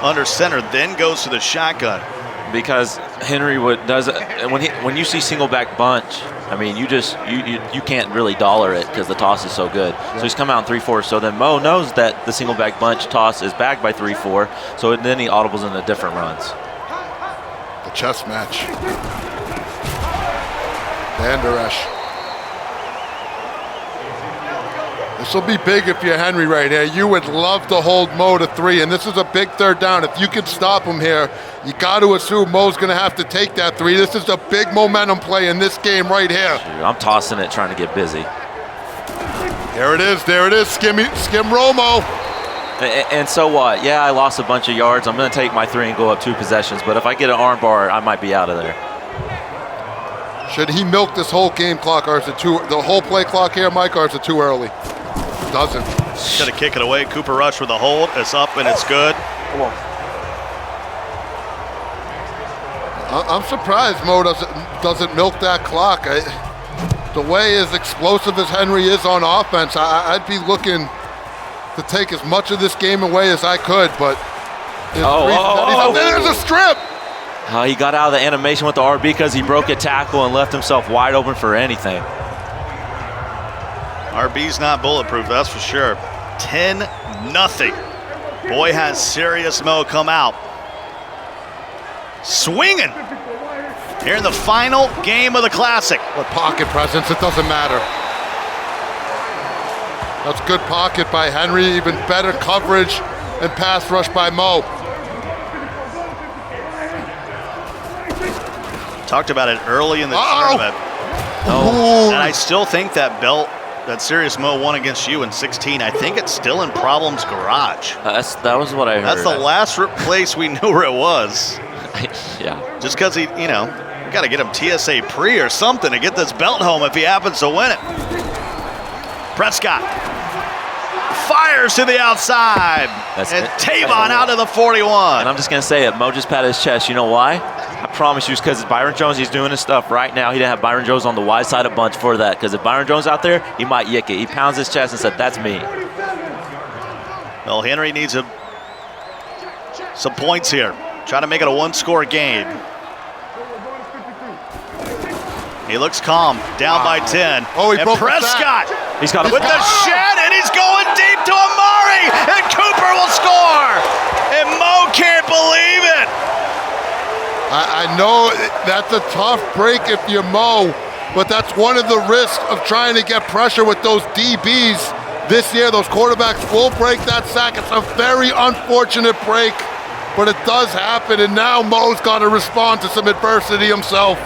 under center, then goes to the shotgun? Because Henry does it when you see single back bunch. I mean, you can't really dollar it because the toss is so good. Yeah. So he's come out in 3-4. So then Mo knows that the single back bunch toss is backed by 3-4. So then he audibles into different runs. The chess match. Van Der Esch. This will be big if you're Henry right here. You would love to hold Mo to 3, and this is a big 3rd down. If you could stop him here, You got to assume Mo's going to have to take that three. This is a big momentum play in this game right here. I'm tossing it, trying to get busy. There it is. There it is. Skim Romo. And so what? Yeah, I lost a bunch of yards. I'm going to take my three and go up 2 possessions. But if I get an arm bar, I might be out of there. Should he milk this whole game clock, or is it the whole play clock here, Mike, or is it too early? Doesn't. Going to kick it away. Cooper Rush with a hold. It's up and it's good. Come on. I'm surprised Mo doesn't milk that clock. The way as explosive as Henry is on offense, I'd be looking to take as much of this game away as I could, but there's a strip. He got out of the animation with the RB because he broke a tackle and left himself wide open for anything. RB's not bulletproof, that's for sure. 10-0. Boy, has Serious Mo come out. Swinging here in the final game of the Classic. What pocket presence, it doesn't matter. That's good pocket by Henry, even better coverage and pass rush by Mo. Talked about it early in the tournament. And I still think that belt that Serious Mo won against you in 16, I think it's still in Problem's garage. That was what I heard. That's the last place we knew where it was. Yeah. Just because we got to get him TSA pre or something to get this belt home if he happens to win it. Prescott fires to the outside. And Tavon out of the 41. And I'm just going to say it. Mo just patted his chest. You know why? I promise you it's because it's Byron Jones. He's doing his stuff right now. He didn't have Byron Jones on the wide side a bunch for that, because if Byron Jones out there, he might yick it. He pounds his chest and said, that's me. Well, Henry needs some points here. Trying to make it a one-score game. He looks calm, down by 10. Oh, he broke Prescott he's got with the shed, and he's going deep to Amari, and Cooper will score. And Mo can't believe it. I know that's a tough break if you're Mo, but that's one of the risks of trying to get pressure with those DBs this year. Those quarterbacks will break that sack. It's a very unfortunate break, but it does happen, and now Mo's got to respond to some adversity himself.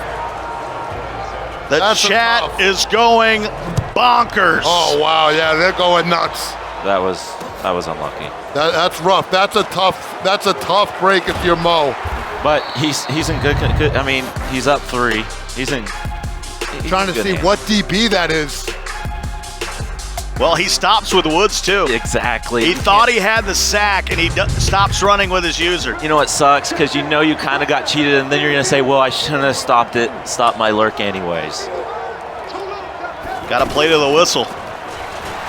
The chat is going bonkers. Oh, wow, yeah, they're going nuts. That was unlucky. That's rough. That's a tough break if you're Mo. But he's in good. I mean, he's up 3. He's trying to see what DB that is. Well, he stops with Woods, too. Exactly. He thought he had the sack, and he stops running with his user. You know what sucks? Because you know you kind of got cheated, and then you're going to say, well, I shouldn't have stopped my lurk anyways. Got to play to the whistle.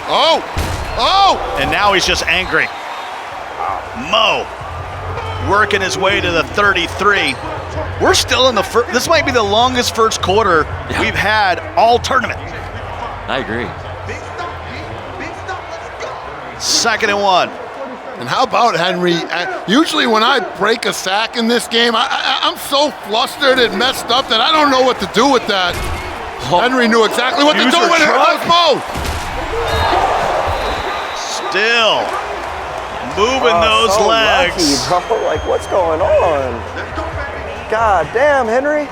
Oh! And now he's just angry. Mo working his way to the 33. We're still in the first. This might be the longest first quarter we've had all tournament. I agree. 2nd and 1. And how about Henry? Usually when I break a sack in this game, I'm so flustered and messed up that I don't know what to do with that. Henry knew exactly what to do with it. Mo. Still moving those so legs. Lucky, bro. Like, what's going on? God damn, Henry.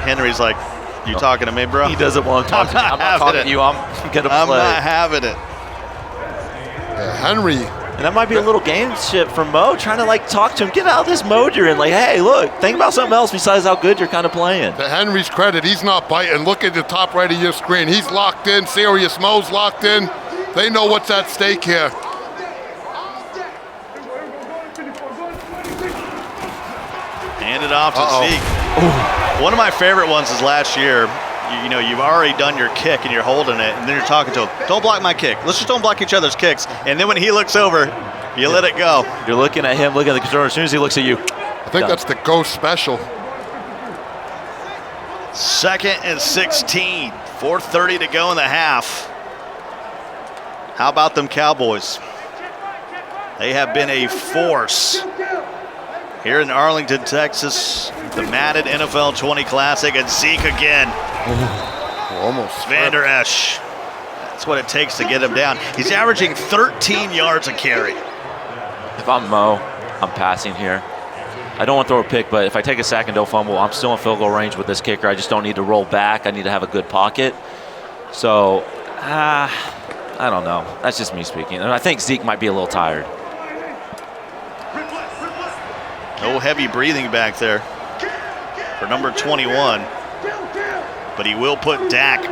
Henry's like, you talking to me, bro? He doesn't want to talk to me. I'm not talking to you. I'm going to play. I'm not having it. Yeah, Henry. And that might be a little gameship from Mo, trying to like talk to him. Get out of this mode you're in. Like, hey, look, think about something else besides how good you're kind of playing. To Henry's credit, he's not biting. Look at the top right of your screen. He's locked in. Serious Mo's locked in. They know what's at stake here. Hand it off to Zeke. One of my favorite ones is last year. You know, you've already done your kick and you're holding it, and then you're talking to him. Don't block my kick. Let's just don't block each other's kicks. And then when he looks over, you let it go. You're looking at him, looking at the controller. As soon as he looks at you, I think that's the ghost special. 2nd and 16. 4:30 to go in the half. How about them Cowboys? They have been a force here in Arlington, Texas. The Madden NFL 20 Classic, and Zeke again. Almost. Van Der Esch. That's what it takes to get him down. He's averaging 13 yards a carry. if I'm Mo, I'm passing here. I don't want to throw a pick, but if I take a sack and don't fumble, I'm still in field goal range with this kicker. I just don't need to roll back. I need to have a good pocket. So, I don't know. That's just me speaking. And I think Zeke might be a little tired. No heavy breathing back there for number 21. But he will put Dak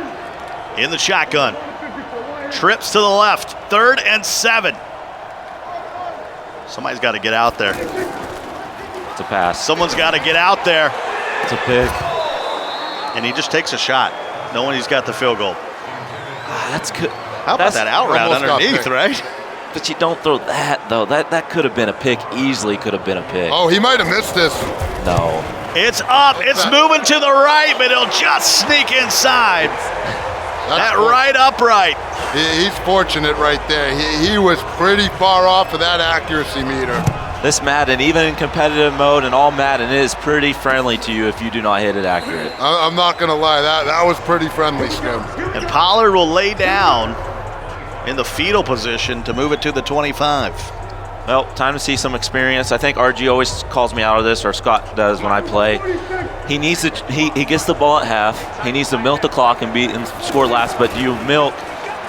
in the shotgun. Trips to the left. 3rd and 7. Somebody's got to get out there. It's a pass. Someone's got to get out there. It's a pick. And he just takes a shot, knowing he's got the field goal. That's good. How about that out route underneath, right? But you don't throw that, though. That could have been a pick. Easily could have been a pick. Oh, he might have missed this. No. It's up. It's moving to the right, but it'll just sneak inside. That right upright. He's fortunate right there. He was pretty far off of that accuracy meter. This Madden, even in competitive mode and all Madden, it is pretty friendly to you if you do not hit it accurate. I'm not going to lie. That was pretty friendly, Skim. And Pollard will lay down in the fetal position to move it to the 25. Well, time to see some experience. I think RG always calls me out of this, or Scott does when I play. He needs to. He gets the ball at half. He needs to milk the clock and score last. But you milk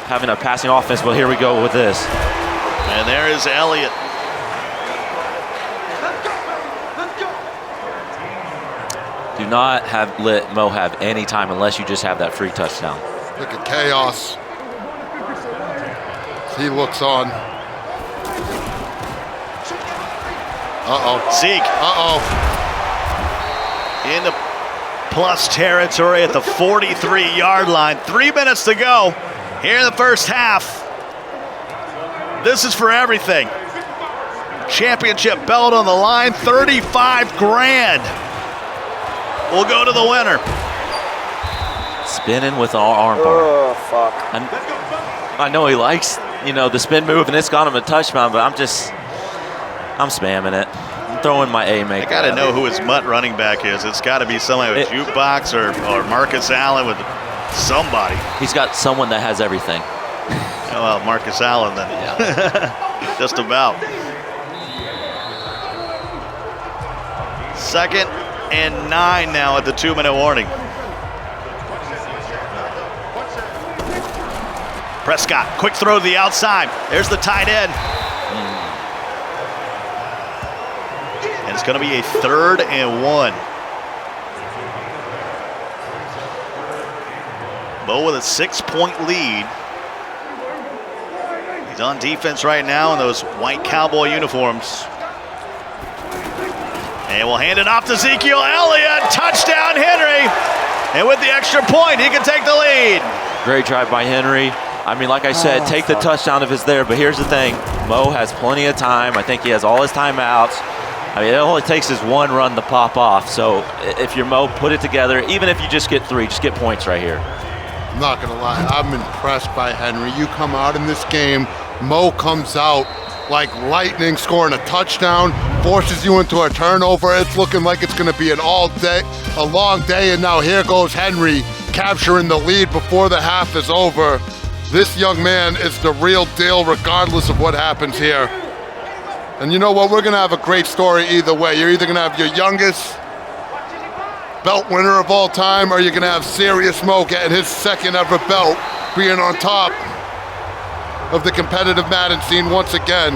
having a passing offense. Well, here we go with this. And there is Elliott. Do not let Mo have any time unless you just have that free touchdown. Look at chaos. He looks on. Zeke. Into plus territory at the 43-yard line. 3 minutes to go here in the first half. This is for everything. Championship belt on the line, 35 grand. We'll go to the winner. Spinning with an arm bar. Oh, fuck. I know he likes, the spin move, and it's got him a touchdown, but I'm spamming it. I'm throwing my A maker. I got to know who his mutt running back is. It's got to be somebody with jukebox or Marcus Allen with somebody. He's got someone that has everything. Oh, well, Marcus Allen then. Yeah. Just about. 2nd and 9 now at the 2-minute warning. Prescott, quick throw to the outside. There's the tight end. And it's going to be a 3rd and 1. Bo with a 6-point lead. He's on defense right now in those white Cowboy uniforms. And we'll hand it off to Ezekiel Elliott. Touchdown, Henry. And with the extra point, he can take the lead. Great drive by Henry. I mean, like I said, take the touchdown if it's there. But here's the thing. Mo has plenty of time. I think he has all his timeouts. I mean, it only takes his one run to pop off. So if you're Mo, put it together. Even if you just get 3, just get points right here. I'm not going to lie. I'm impressed by Henry. You come out in this game, Mo comes out like lightning, scoring a touchdown, forces you into a turnover. It's looking like it's going to be a long day, and now here goes Henry capturing the lead before the half is over. This young man is the real deal regardless of what happens here. And you know what? We're going to have a great story either way. You're either going to have your youngest belt winner of all time, or you're going to have Serious Mo getting his 2nd ever belt, being on top of the competitive Madden scene once again.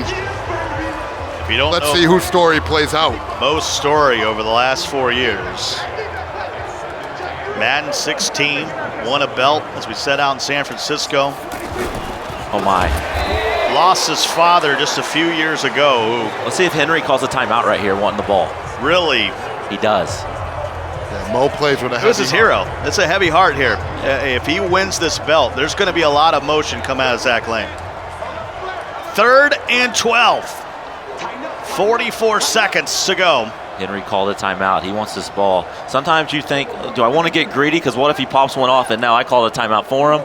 If you don't Let's know see whose story plays out. Mo's story over the last 4 years. Madden 16 won a belt as we set out in San Francisco. Oh, my. Lost his father just a few years ago. Let's see if Henry calls a timeout right here wanting the ball. Really? He does. Yeah, Mo plays with a heavy Who's his hero? It's a heavy heart here. If he wins this belt, there's going to be a lot of motion come out of Zach Lane. 3rd and 12. 44 seconds to go. Henry called a timeout. He wants this ball. Sometimes you think, do I want to get greedy? Because what if he pops one off and now I call a timeout for him?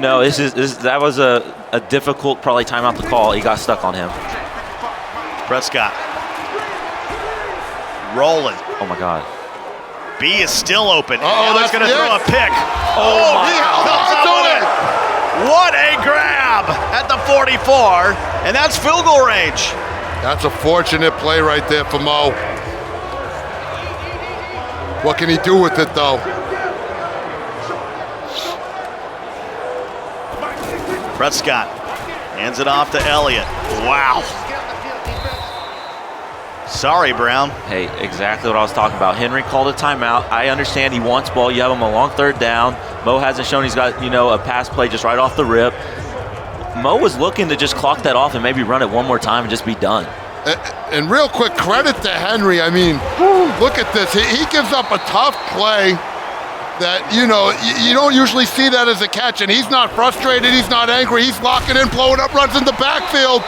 That was a difficult probably timeout to call. He got stuck on him. Prescott. Rolling. Oh, my God. B is still open. Oh, that's going to throw a pick. Oh, he comes up with it. What a grab at the 44, and that's field goal range. That's a fortunate play right there for Mo. What can he do with it, though? Prescott hands it off to Elliott. Wow. Sorry, Brown. Hey, exactly what I was talking about. Henry called a timeout. I understand he wants ball. You have him a long third down. Mo hasn't shown he's got, a pass play just right off the rip. Mo was looking to just clock that off and maybe run it one more time and just be done. And real quick, credit to Henry. I mean, look at this. He gives up a tough play that, you don't usually see that as a catch, and he's not frustrated. He's not angry. He's locking in, blowing up runs in the backfield.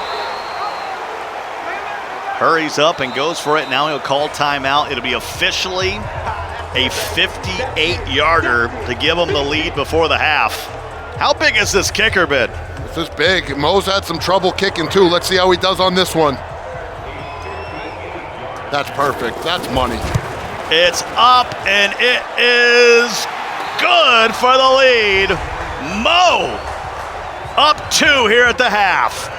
Hurries up and goes for it. Now he'll call timeout. It'll be officially a 58-yarder to give him the lead before the half. How big has this kicker been? This is big. Mo's had some trouble kicking, too. Let's see how he does on this one. That's perfect. That's money. It's up, and it is good for the lead. Mo up 2 here at the half.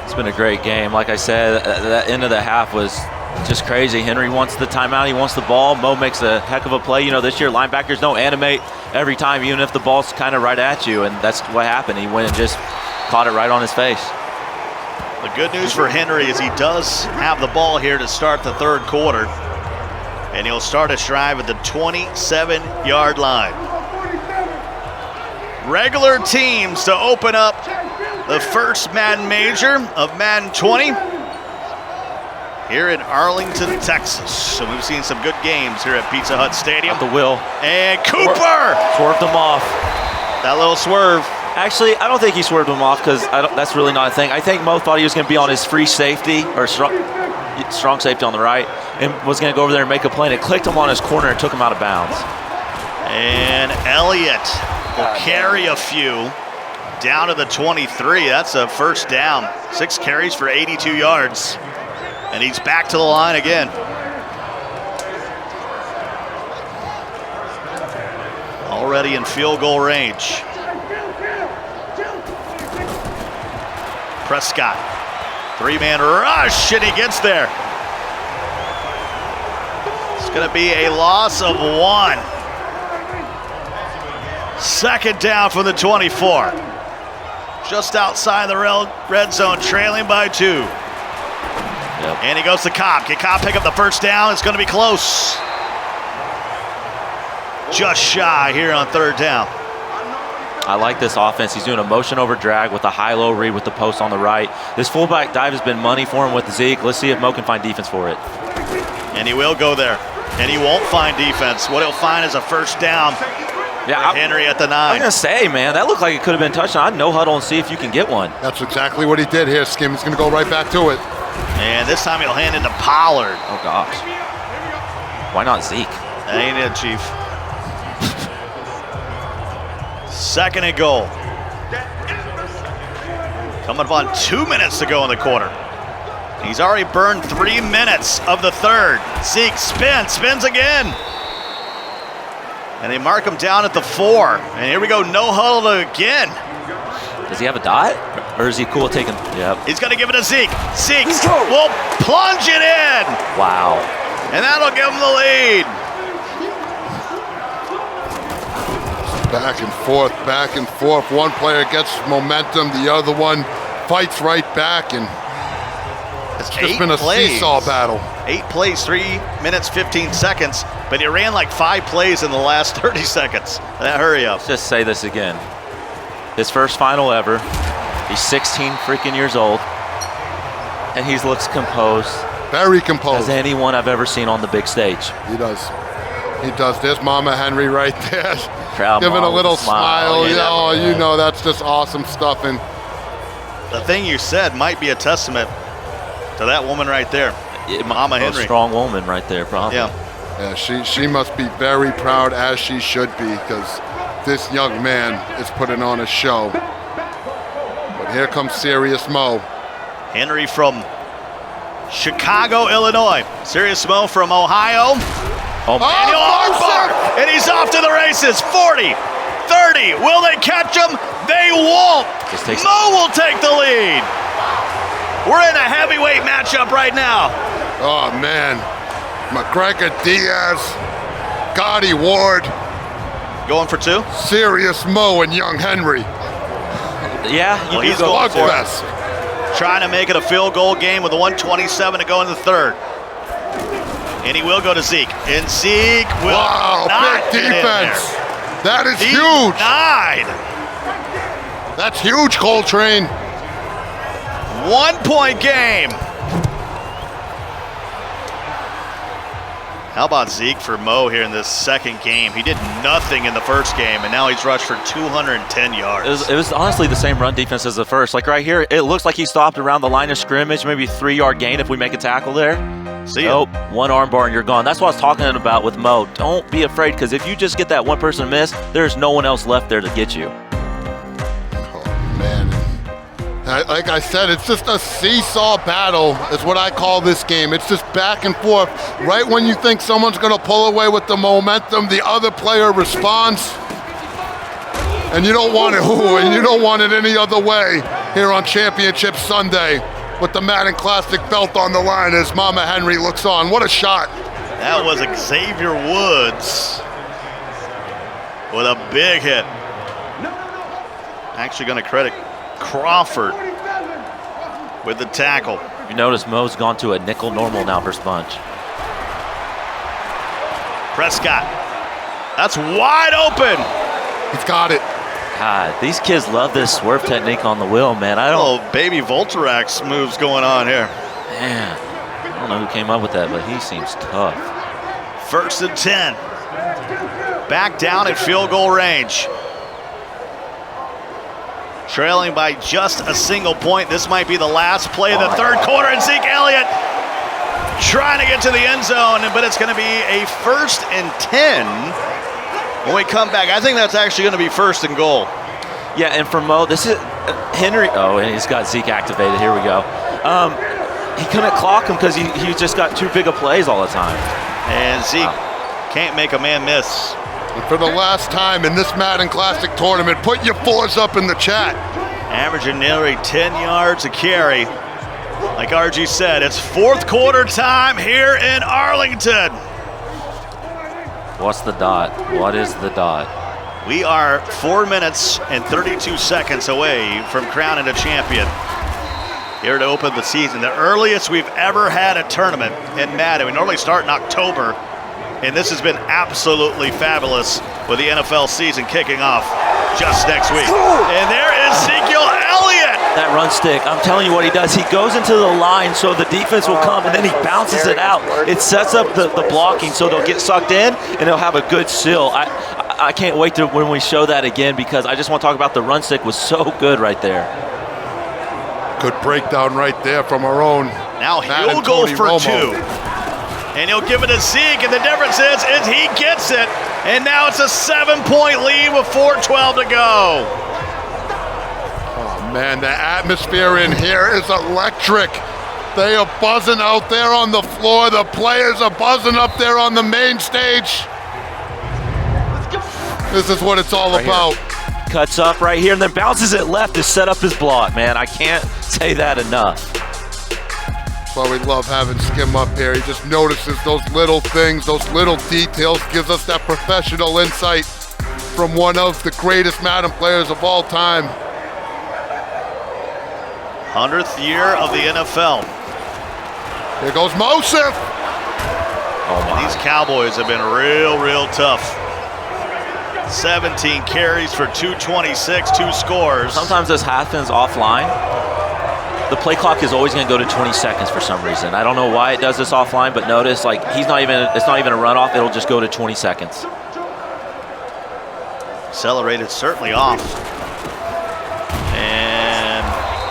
It's been a great game. Like I said, that end of the half was just crazy. Henry wants the timeout. He wants the ball. Mo makes a heck of a play. This year linebackers don't animate every time, even if the ball's kind of right at you, and that's what happened. He went and just caught it right on his face. The good news for Henry is he does have the ball here to start the third quarter, and he'll start his drive at the 27-yard line. Regular teams to open up the first Madden Major of Madden 20 here in Arlington, Texas. So we've seen some good games here at Pizza Hut Stadium. At the will. And Cooper! Swerved him off. That little swerve. Actually, I don't think he swerved him off because that's really not a thing. I think Mo thought he was going to be on his free safety or strong safety on the right and was going to go over there and make a play, and it clicked him on his corner and took him out of bounds. And Elliott will carry a few down to the 23. That's a first down. 6 carries for 82 yards. And he's back to the line again. Already in field goal range. Prescott, 3-man rush, and he gets there. It's going to be a loss of 1. Second down from the 24. Just outside the red zone, trailing by 2. Yep. And he goes to Cobb. Can Cobb pick up the first down? It's going to be close. Just shy here on third down. I like this offense. He's doing a motion over drag with a high-low read with the post on the right. This fullback dive has been money for him with Zeke. Let's see if Mo can find defense for it. And he will go there. And he won't find defense. What he'll find is a first down. Yeah, Henry at the 9. I'm going to say, man, that looked like it could have been touchdown. I'd no huddle and see if you can get one. That's exactly what he did here, Skim. He's going to go right back to it. And this time he'll hand it to Pollard. Oh, gosh. Why not Zeke? That ain't it, Chief. Second and goal. Coming up on 2 minutes to go in the quarter. He's already burned 3 minutes of the third. Zeke spins again. And they mark him down at the 4. And here we go, no huddle again. Does he have a dot? Or is he cool at taking? Yep. He's going to give it to Zeke. Zeke will plunge it in. Wow. And that'll give him the lead. Back and forth. One player gets momentum, the other one fights right back, and it's just been a seesaw battle. 8 plays, 3 minutes, 15 seconds, but he ran like 5 plays in the last 30 seconds. Hurry up. Let's just say this again. His first final ever. He's 16 freaking years old, and he looks composed. Very composed. As anyone I've ever seen on the big stage. He does. He does. There's Mama Henry right there. Proud giving a mom little with a smile. smile. You know, that's just awesome stuff. And the thing you said might be a testament to that woman right there. Mama Henry. A strong woman right there, probably. Yeah, she must be very proud, as she should be, because this young man is putting on a show. But here comes Serious Mo. Henry from Chicago, Illinois. Serious Mo from Ohio. And he's off to the races. 40, 30. Will they catch him? They won't. Mo will take the lead. We're in a heavyweight matchup right now. Oh, man. McGregor Diaz, Gotti Ward, Going for two? Serious Mo, and Young Henry. Yeah, Well, you he's do go going for it. Slugfest. Trying to make it a field goal game with a 1:27 to go in the third. And he will go to Zeke. And Zeke will Wow, not big get in defense. there. That is He huge. denied. That's huge, Coltrane. 1 point game. How about Zeke for Mo here in this second game? He did nothing in the first game, and now he's rushed for 210 yards. It was honestly the same run defense as the first. Like right here, it looks like he stopped around the line of scrimmage, maybe 3-yard gain if we make a tackle there. See ya. Nope, one arm bar and you're gone. That's what I was talking about with Mo. Don't be afraid, because if you just get that one person miss, there's no one else left there to get you. Oh, man. Like I said, it's just a seesaw battle is what I call this game. It's just back and forth. Right when you think someone's going to pull away with the momentum, the other player responds. And you don't want it and you don't want it any other way here on Championship Sunday with the Madden Classic belt on the line as Mama Henry looks on. What a shot. That was Xavier Woods with a big hit. Actually going to credit Crawford with the tackle. You notice Mo's gone to a nickel normal now versus bunch. Prescott. That's wide open. He's got it. God, these kids love this swerve technique on the wheel, man. I don't, Oh, baby Volterax moves going on here. man, I don't know who came up with that, but he seems tough. 1st and 10. Back down at field goal range. Trailing by just a single point. This might be the last play of the third quarter, and Zeke Elliott trying to get to the end zone, but it's going to be a 1st and 10 when we come back. I think that's actually going to be 1st and goal. Yeah, and for Mo, this is Henry. Oh, and he's got Zeke activated. Here we go. He couldn't clock him because he just got too big of plays all the time. And Zeke can't make a man miss. And for the last time in this Madden Classic tournament, put your fours up in the chat. Averaging nearly 10 yards a carry. Like RG said, it's 4th quarter time here in Arlington. What's the dot? What is the dot? We are 4 minutes and 32 seconds away from crowning a champion here to open the season. The earliest we've ever had a tournament in Madden. We normally start in October, and this has been absolutely fabulous with the NFL season kicking off just next week. And there is Ezekiel Elliott. That run stick, I'm telling you what he does. He goes into the line so the defense will come, and then he bounces it out. It sets up the blocking so they'll get sucked in, and they'll have a good seal. I can't wait to when we show that again, because I just want to talk about the run stick was so good right there. Good breakdown right there from our own. Now Madden he'll go Tony for Romo. 2. And he'll give it to Zeke, and the difference is he gets it. And now it's a 7-point lead with 4:12 to go. Oh, man, the atmosphere in here is electric. They are buzzing out there on the floor. The players are buzzing up there on the main stage. This is what it's all about. Cuts up right here and then bounces it left to set up his block, man. I can't say that enough. That's why we love having Skim up here. He just notices those little things, those little details, gives us that professional insight from one of the greatest Madden players of all time. 100th year of the NFL. Here goes Mosif. Oh my. These Cowboys have been real tough. 17 carries for 226, 2 scores. Sometimes this happens offline. The play clock is always going to go to 20 seconds for some reason. I don't know why it does this offline, but notice like it's not even a runoff. It'll just go to 20 seconds. Accelerated certainly off. And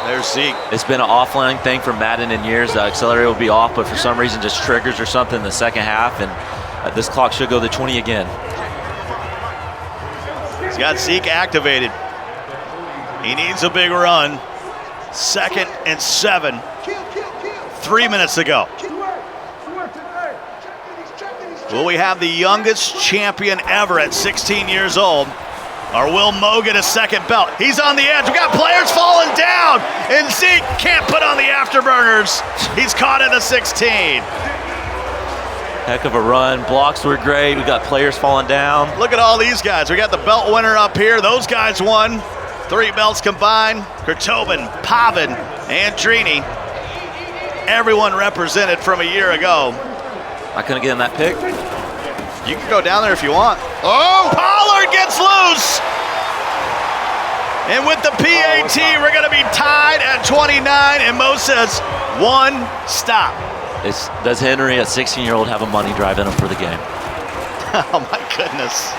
there's Zeke. It's been an offline thing for Madden in years. The accelerator will be off, but for some reason just triggers or something in the second half, and this clock should go to 20 again. He's got Zeke activated. He needs a big run. 2nd and 7. 3 minutes to go. Will we have the youngest champion ever at 16 years old? Or will Mo get a second belt? He's on the edge. We got players falling down. And Zeke can't put on the afterburners. He's caught at a 16. Heck of a run. Blocks were great. We got players falling down. Look at all these guys. We got the belt winner up here. Those guys won. 3 belts combined. Kurtobin, Pavin, and Drini. Everyone represented from a year ago. I couldn't get in that pick. You can go down there if you want. Oh! Pollard gets loose. And with the PAT, we're going to be tied at 29. And Mo says, 1 stop. Does Henry, a 16-year-old, have a money drive in him for the game? Oh, my goodness.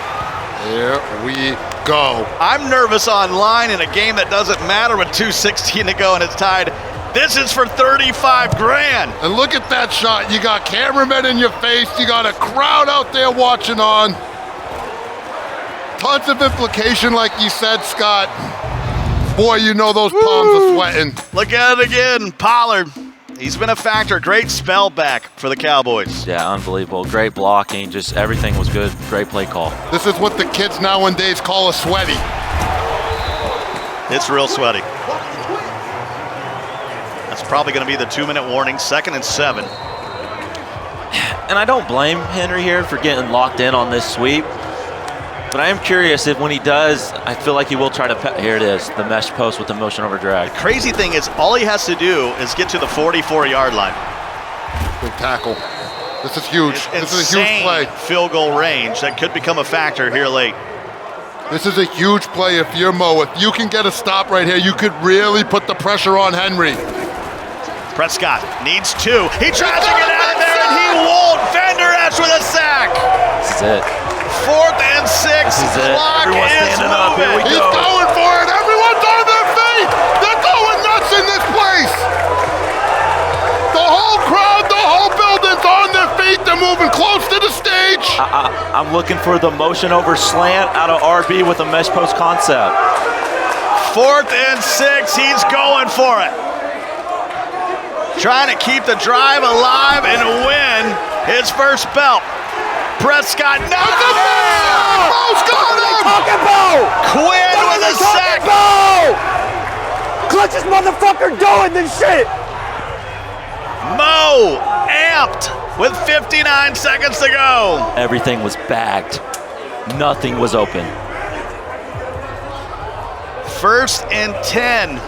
Here we go. I'm nervous online in a game that doesn't matter with 2:16 to go and it's tied. This is for 35 grand. And look at that shot. You got cameramen in your face. You got a crowd out there watching on. Tons of implication, like you said, Scott. Boy, you know those palms are sweating. Look at it again. Pollard. He's been a factor. Great spell back for the Cowboys. Yeah, unbelievable. Great blocking. Just everything was good. Great play call. This is what the kids nowadays call a sweaty. It's real sweaty. That's probably going to be the 2-minute warning. 2nd and 7. And I don't blame Henry here for getting locked in on this sweep. But I am curious if when he does, I feel like he will try to, here it is, the mesh post with the motion over drag. Crazy thing is, all he has to do is get to the 44-yard line. Good tackle. This is huge. This is a huge play. Field goal range that could become a factor here late. This is a huge play if you're Mo. If you can get a stop right here, you could really put the pressure on Henry. Prescott needs 2. He tries to get out of there, and he won't. Vander Esch with a sack. This is it. 4th and 6. Clock Everyone's is standing up. Here we moving. He's going for it. Everyone's on their feet. They're going nuts in this place. The whole crowd, the whole building's on their feet. They're moving close to the stage. I'm looking for the motion over slant out of RB with a mesh post concept. 4th and 6. He's going for it. Trying to keep the drive alive and win his first belt. Prescott, not there! Mo's got him! Talking about? Quinn with a sack! Clutch this motherfucker doing this shit! Mo amped with 59 seconds to go. Everything was bagged. Nothing was open. 1st and 10.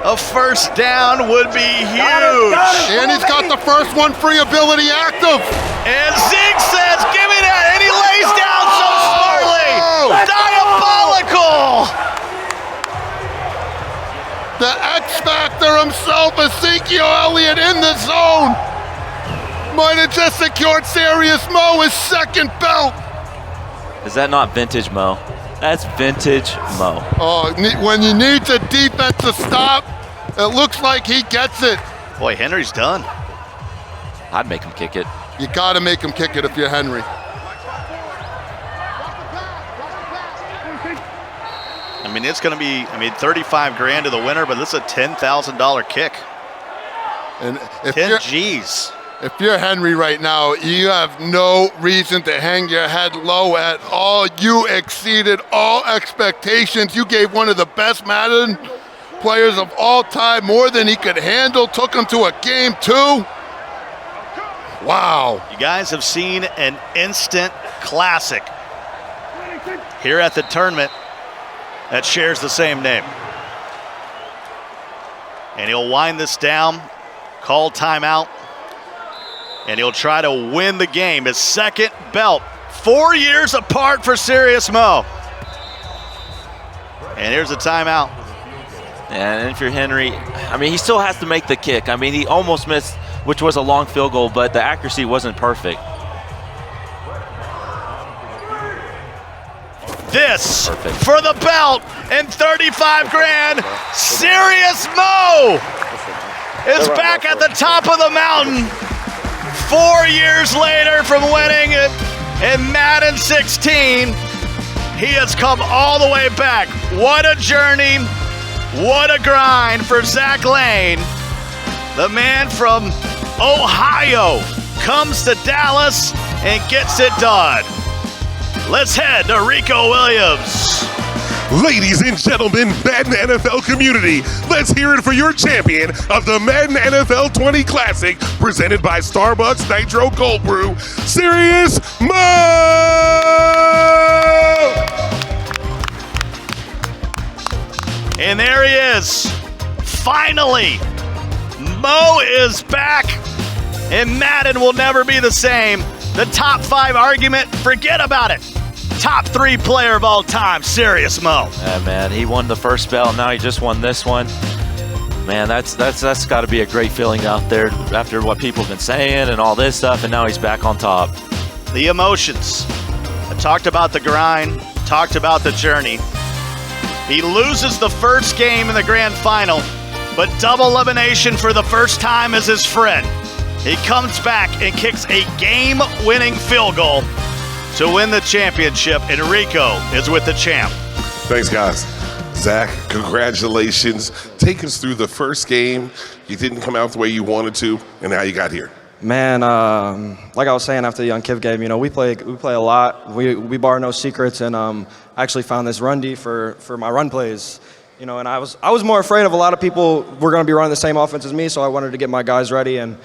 A first down would be huge. And he's got the first one free ability active. And Zeke says, give me that. And he lays down so smartly. Diabolical. The X Factor himself, Ezekiel Elliott in the zone. Might have just secured Serious Mo his 2nd belt. Is that not vintage Mo? That's vintage Mo. Oh, when you need the defense to stop, it looks like he gets it. Boy, Henry's done. I'd make him kick it. You got to make him kick it if you're Henry. I mean, it's going to be, 35 grand to the winner, but this is a $10,000 kick. And if 10 G's. If you're Henry right now, you have no reason to hang your head low at all. You exceeded all expectations. You gave one of the best Madden players of all time more than he could handle. Took him to a game 2. Wow. You guys have seen an instant classic here at the tournament that shares the same name. And he'll wind this down, call timeout, and he'll try to win the game. His 2nd belt, 4 years apart for Serious Mo. And here's a timeout. And if you're Henry, he still has to make the kick. He almost missed, which was a long field goal, but the accuracy wasn't perfect. This for the belt and 35 grand. Serious Mo is back at the top of the mountain 4 years later from winning it in Madden 16. He has come all the way back. What a journey. What a grind for Zach Lane. The man from Ohio comes to Dallas and gets it done. Let's head to Rico Williams. Ladies and gentlemen, Madden NFL community, let's hear it for your champion of the Madden NFL 20 Classic, presented by Starbucks Nitro Cold Brew, Serious Mo! And there he is. Finally, Mo is back, and Madden will never be the same. The top 5 argument, forget about it. Top 3 player of all time, Serious Mo. Yeah, man, he won the first belt. Now he just won this one. Man, that's got to be a great feeling out there after what people have been saying and all this stuff, and now he's back on top. The emotions. I talked about the grind, talked about the journey. He loses the first game in the grand final, but double elimination for the first time is his friend. He comes back and kicks a game-winning field goal to win the championship, and Rico is with the champ. Thanks, guys. Zach, congratulations. Take us through the first game. You didn't come out the way you wanted to, and how you got here. Man, like I was saying after the Young Kiv game, we play a lot. We bar no secrets, and I actually found this run D for my run plays. And I was more afraid of a lot of people were going to be running the same offense as me, so I wanted to get my guys ready. And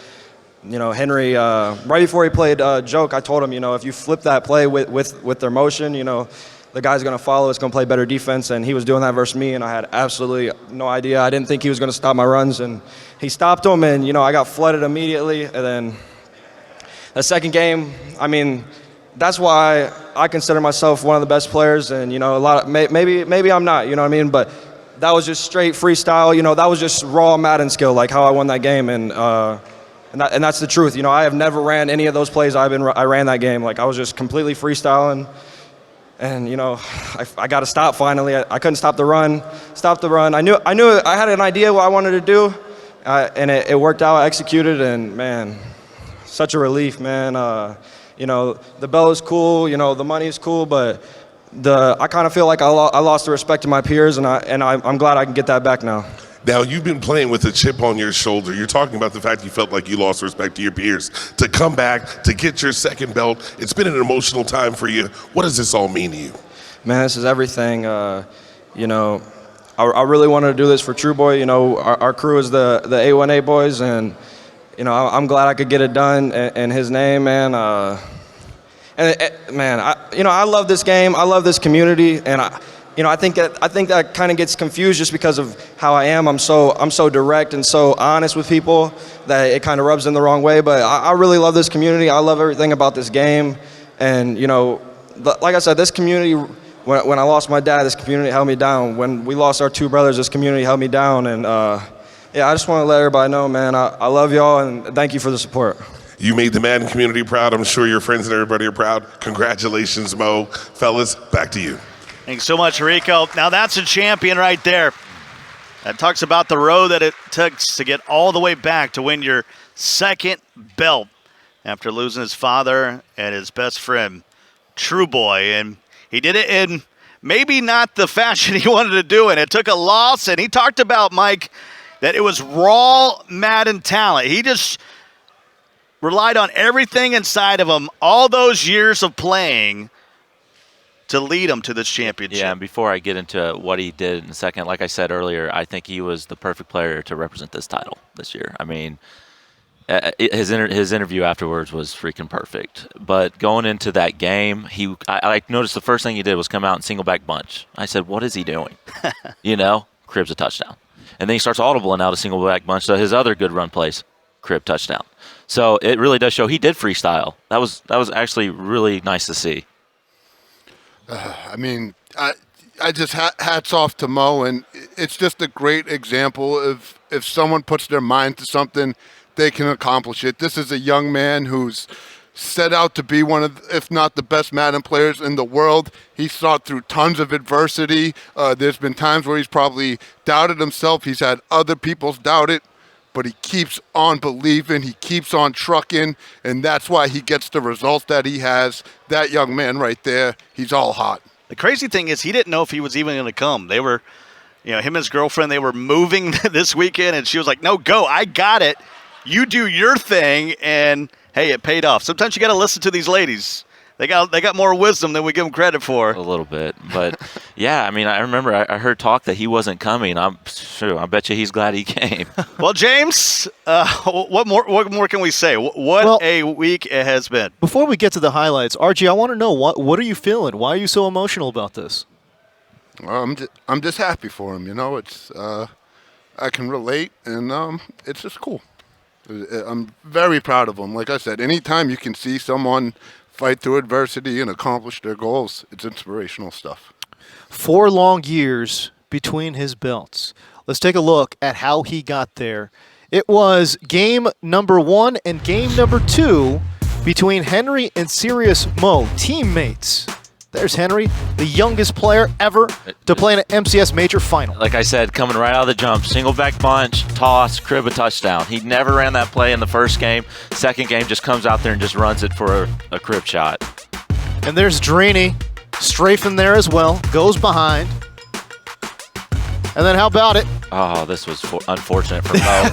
Henry, right before he played joke, I told him, if you flip that play with their motion, the guy's going to follow. It's going to play better defense, and he was doing that versus me, and I had absolutely no idea. I didn't think he was going to stop my runs, and he stopped them, and I got flooded immediately. And then the second game, that's why I consider myself one of the best players, and a lot of maybe I'm not, but that was just straight freestyle. That was just raw Madden skill, like how I won that game, and that's the truth. I have never ran any of those plays I ran that game. Like I was just completely freestyling. And I got to stop finally. I couldn't stop the run. I knew I had an idea what I wanted to do, and it worked out. I executed, and man, such a relief, man. The bell is cool. The money is cool, but I kind of feel like I lost the respect of my peers, and I'm glad I can get that back now. Now, you've been playing with a chip on your shoulder. You're talking about the fact you felt like you lost respect to your peers. To come back, to get your second belt, it's been an emotional time for you. What does this all mean to you? Man, this is everything. I really wanted to do this for True Boy. Our crew is the A1A boys, and, I'm glad I could get it done in his name, man. I love this game. I love this community, and I think that kind of gets confused just because of how I am. I'm so direct and so honest with people that it kind of rubs in the wrong way. But I really love this community. I love everything about this game. And like I said, this community. When I lost my dad, this community held me down. When we lost our 2 brothers, this community held me down. And I just want to let everybody know, man, I love y'all and thank you for the support. You made the Madden community proud. I'm sure your friends and everybody are proud. Congratulations, Mo. Fellas, back to you. Thanks so much, Rico. Now that's a champion right there. That talks about the road that it took to get all the way back to win your second belt after losing his father and his best friend, True Boy. And he did it in maybe not the fashion he wanted to do, and it took a loss. And he talked about, Mike, that it was raw Madden talent. He just relied on everything inside of him, all those years of playing, to lead him to this championship. Yeah, and before I get into what he did in a second, like I said earlier, I think he was the perfect player to represent this title this year. His interview afterwards was freaking perfect. But going into that game, I noticed the first thing he did was come out and single back bunch. I said, what is he doing? Crib's a touchdown. And then he starts audibling out a single back bunch. So his other good run plays, crib touchdown. So it really does show he did freestyle. That was actually really nice to see. I just hats off to Mo, and it's just a great example of if someone puts their mind to something, they can accomplish it. This is a young man who's set out to be one of, if not the best Madden players in the world. He's fought through tons of adversity. There's been times where he's probably doubted himself. He's had other people's doubt it, but he keeps on believing. He keeps on trucking, and that's why he gets the results that he has. That young man right there, he's all hot. The crazy thing is he didn't know if he was even going to come. They were, him and his girlfriend, they were moving this weekend, and she was like, no, go, I got it. You do your thing, and, hey, it paid off. Sometimes you got to listen to these ladies. They got more wisdom than we give them credit for. A little bit, but yeah, I mean, I remember I heard talk that he wasn't coming. I bet you he's glad he came. Well, James, what more can we say? What a week it has been. Before we get to the highlights, RG, I want to know what are you feeling? Why are you so emotional about this? Well, I'm just happy for him. You know, it's I can relate, and it's just cool. I'm very proud of him. Like I said, anytime you can see someone fight through adversity and accomplish their goals, it's inspirational stuff. 4 long years between his belts. Let's take a look at how he got there. It was game number 1 and game number 2 between Henry and Sirius Mo, teammates. There's Henry, the youngest player ever to play in an MCS major final. Like I said, coming right out of the jump, single back bunch, toss, crib a touchdown. He never ran that play in the first game. Second game, just comes out there and just runs it for a crib shot. And there's Drini, strafing there as well, goes behind. And then how about it? Oh, this was unfortunate for Mo.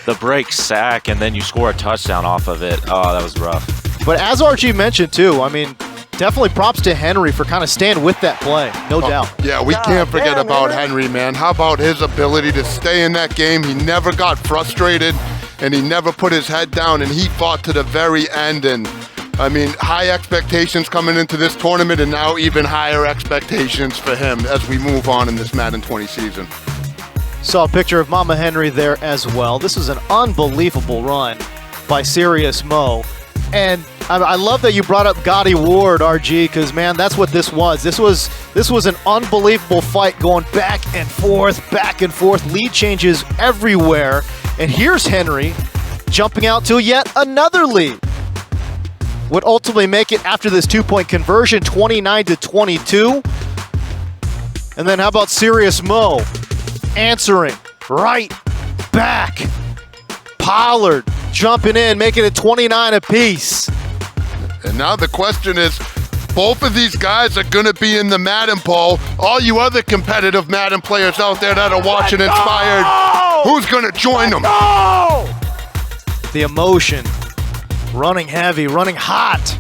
The break sack, and then you score a touchdown off of it. Oh, that was rough. But as RG mentioned too, I mean, definitely props to Henry for kind of staying with that play, no doubt. Yeah, we can't forget about Henry, man. How about his ability to stay in that game? He never got frustrated, and he never put his head down, and he fought to the very end. And I mean, high expectations coming into this tournament, and now even higher expectations for him as we move on in this Madden 20 season. Saw a picture of Mama Henry there as well. This is an unbelievable run by Sirius Mo. And I love that you brought up Gotti Ward, RG, because, man, that's what this was. This was an unbelievable fight going back and forth, lead changes everywhere. And here's Henry jumping out to yet another lead. Would ultimately make it after this 2-point conversion, 29-22. And then how about Sirius Mo answering right back. Pollard jumping in, making it 29 apiece. And now the question is, both of these guys are going to be in the Madden poll. All you other competitive Madden players out there that are watching Inspired, who's going to join them? The emotion, running heavy, running hot.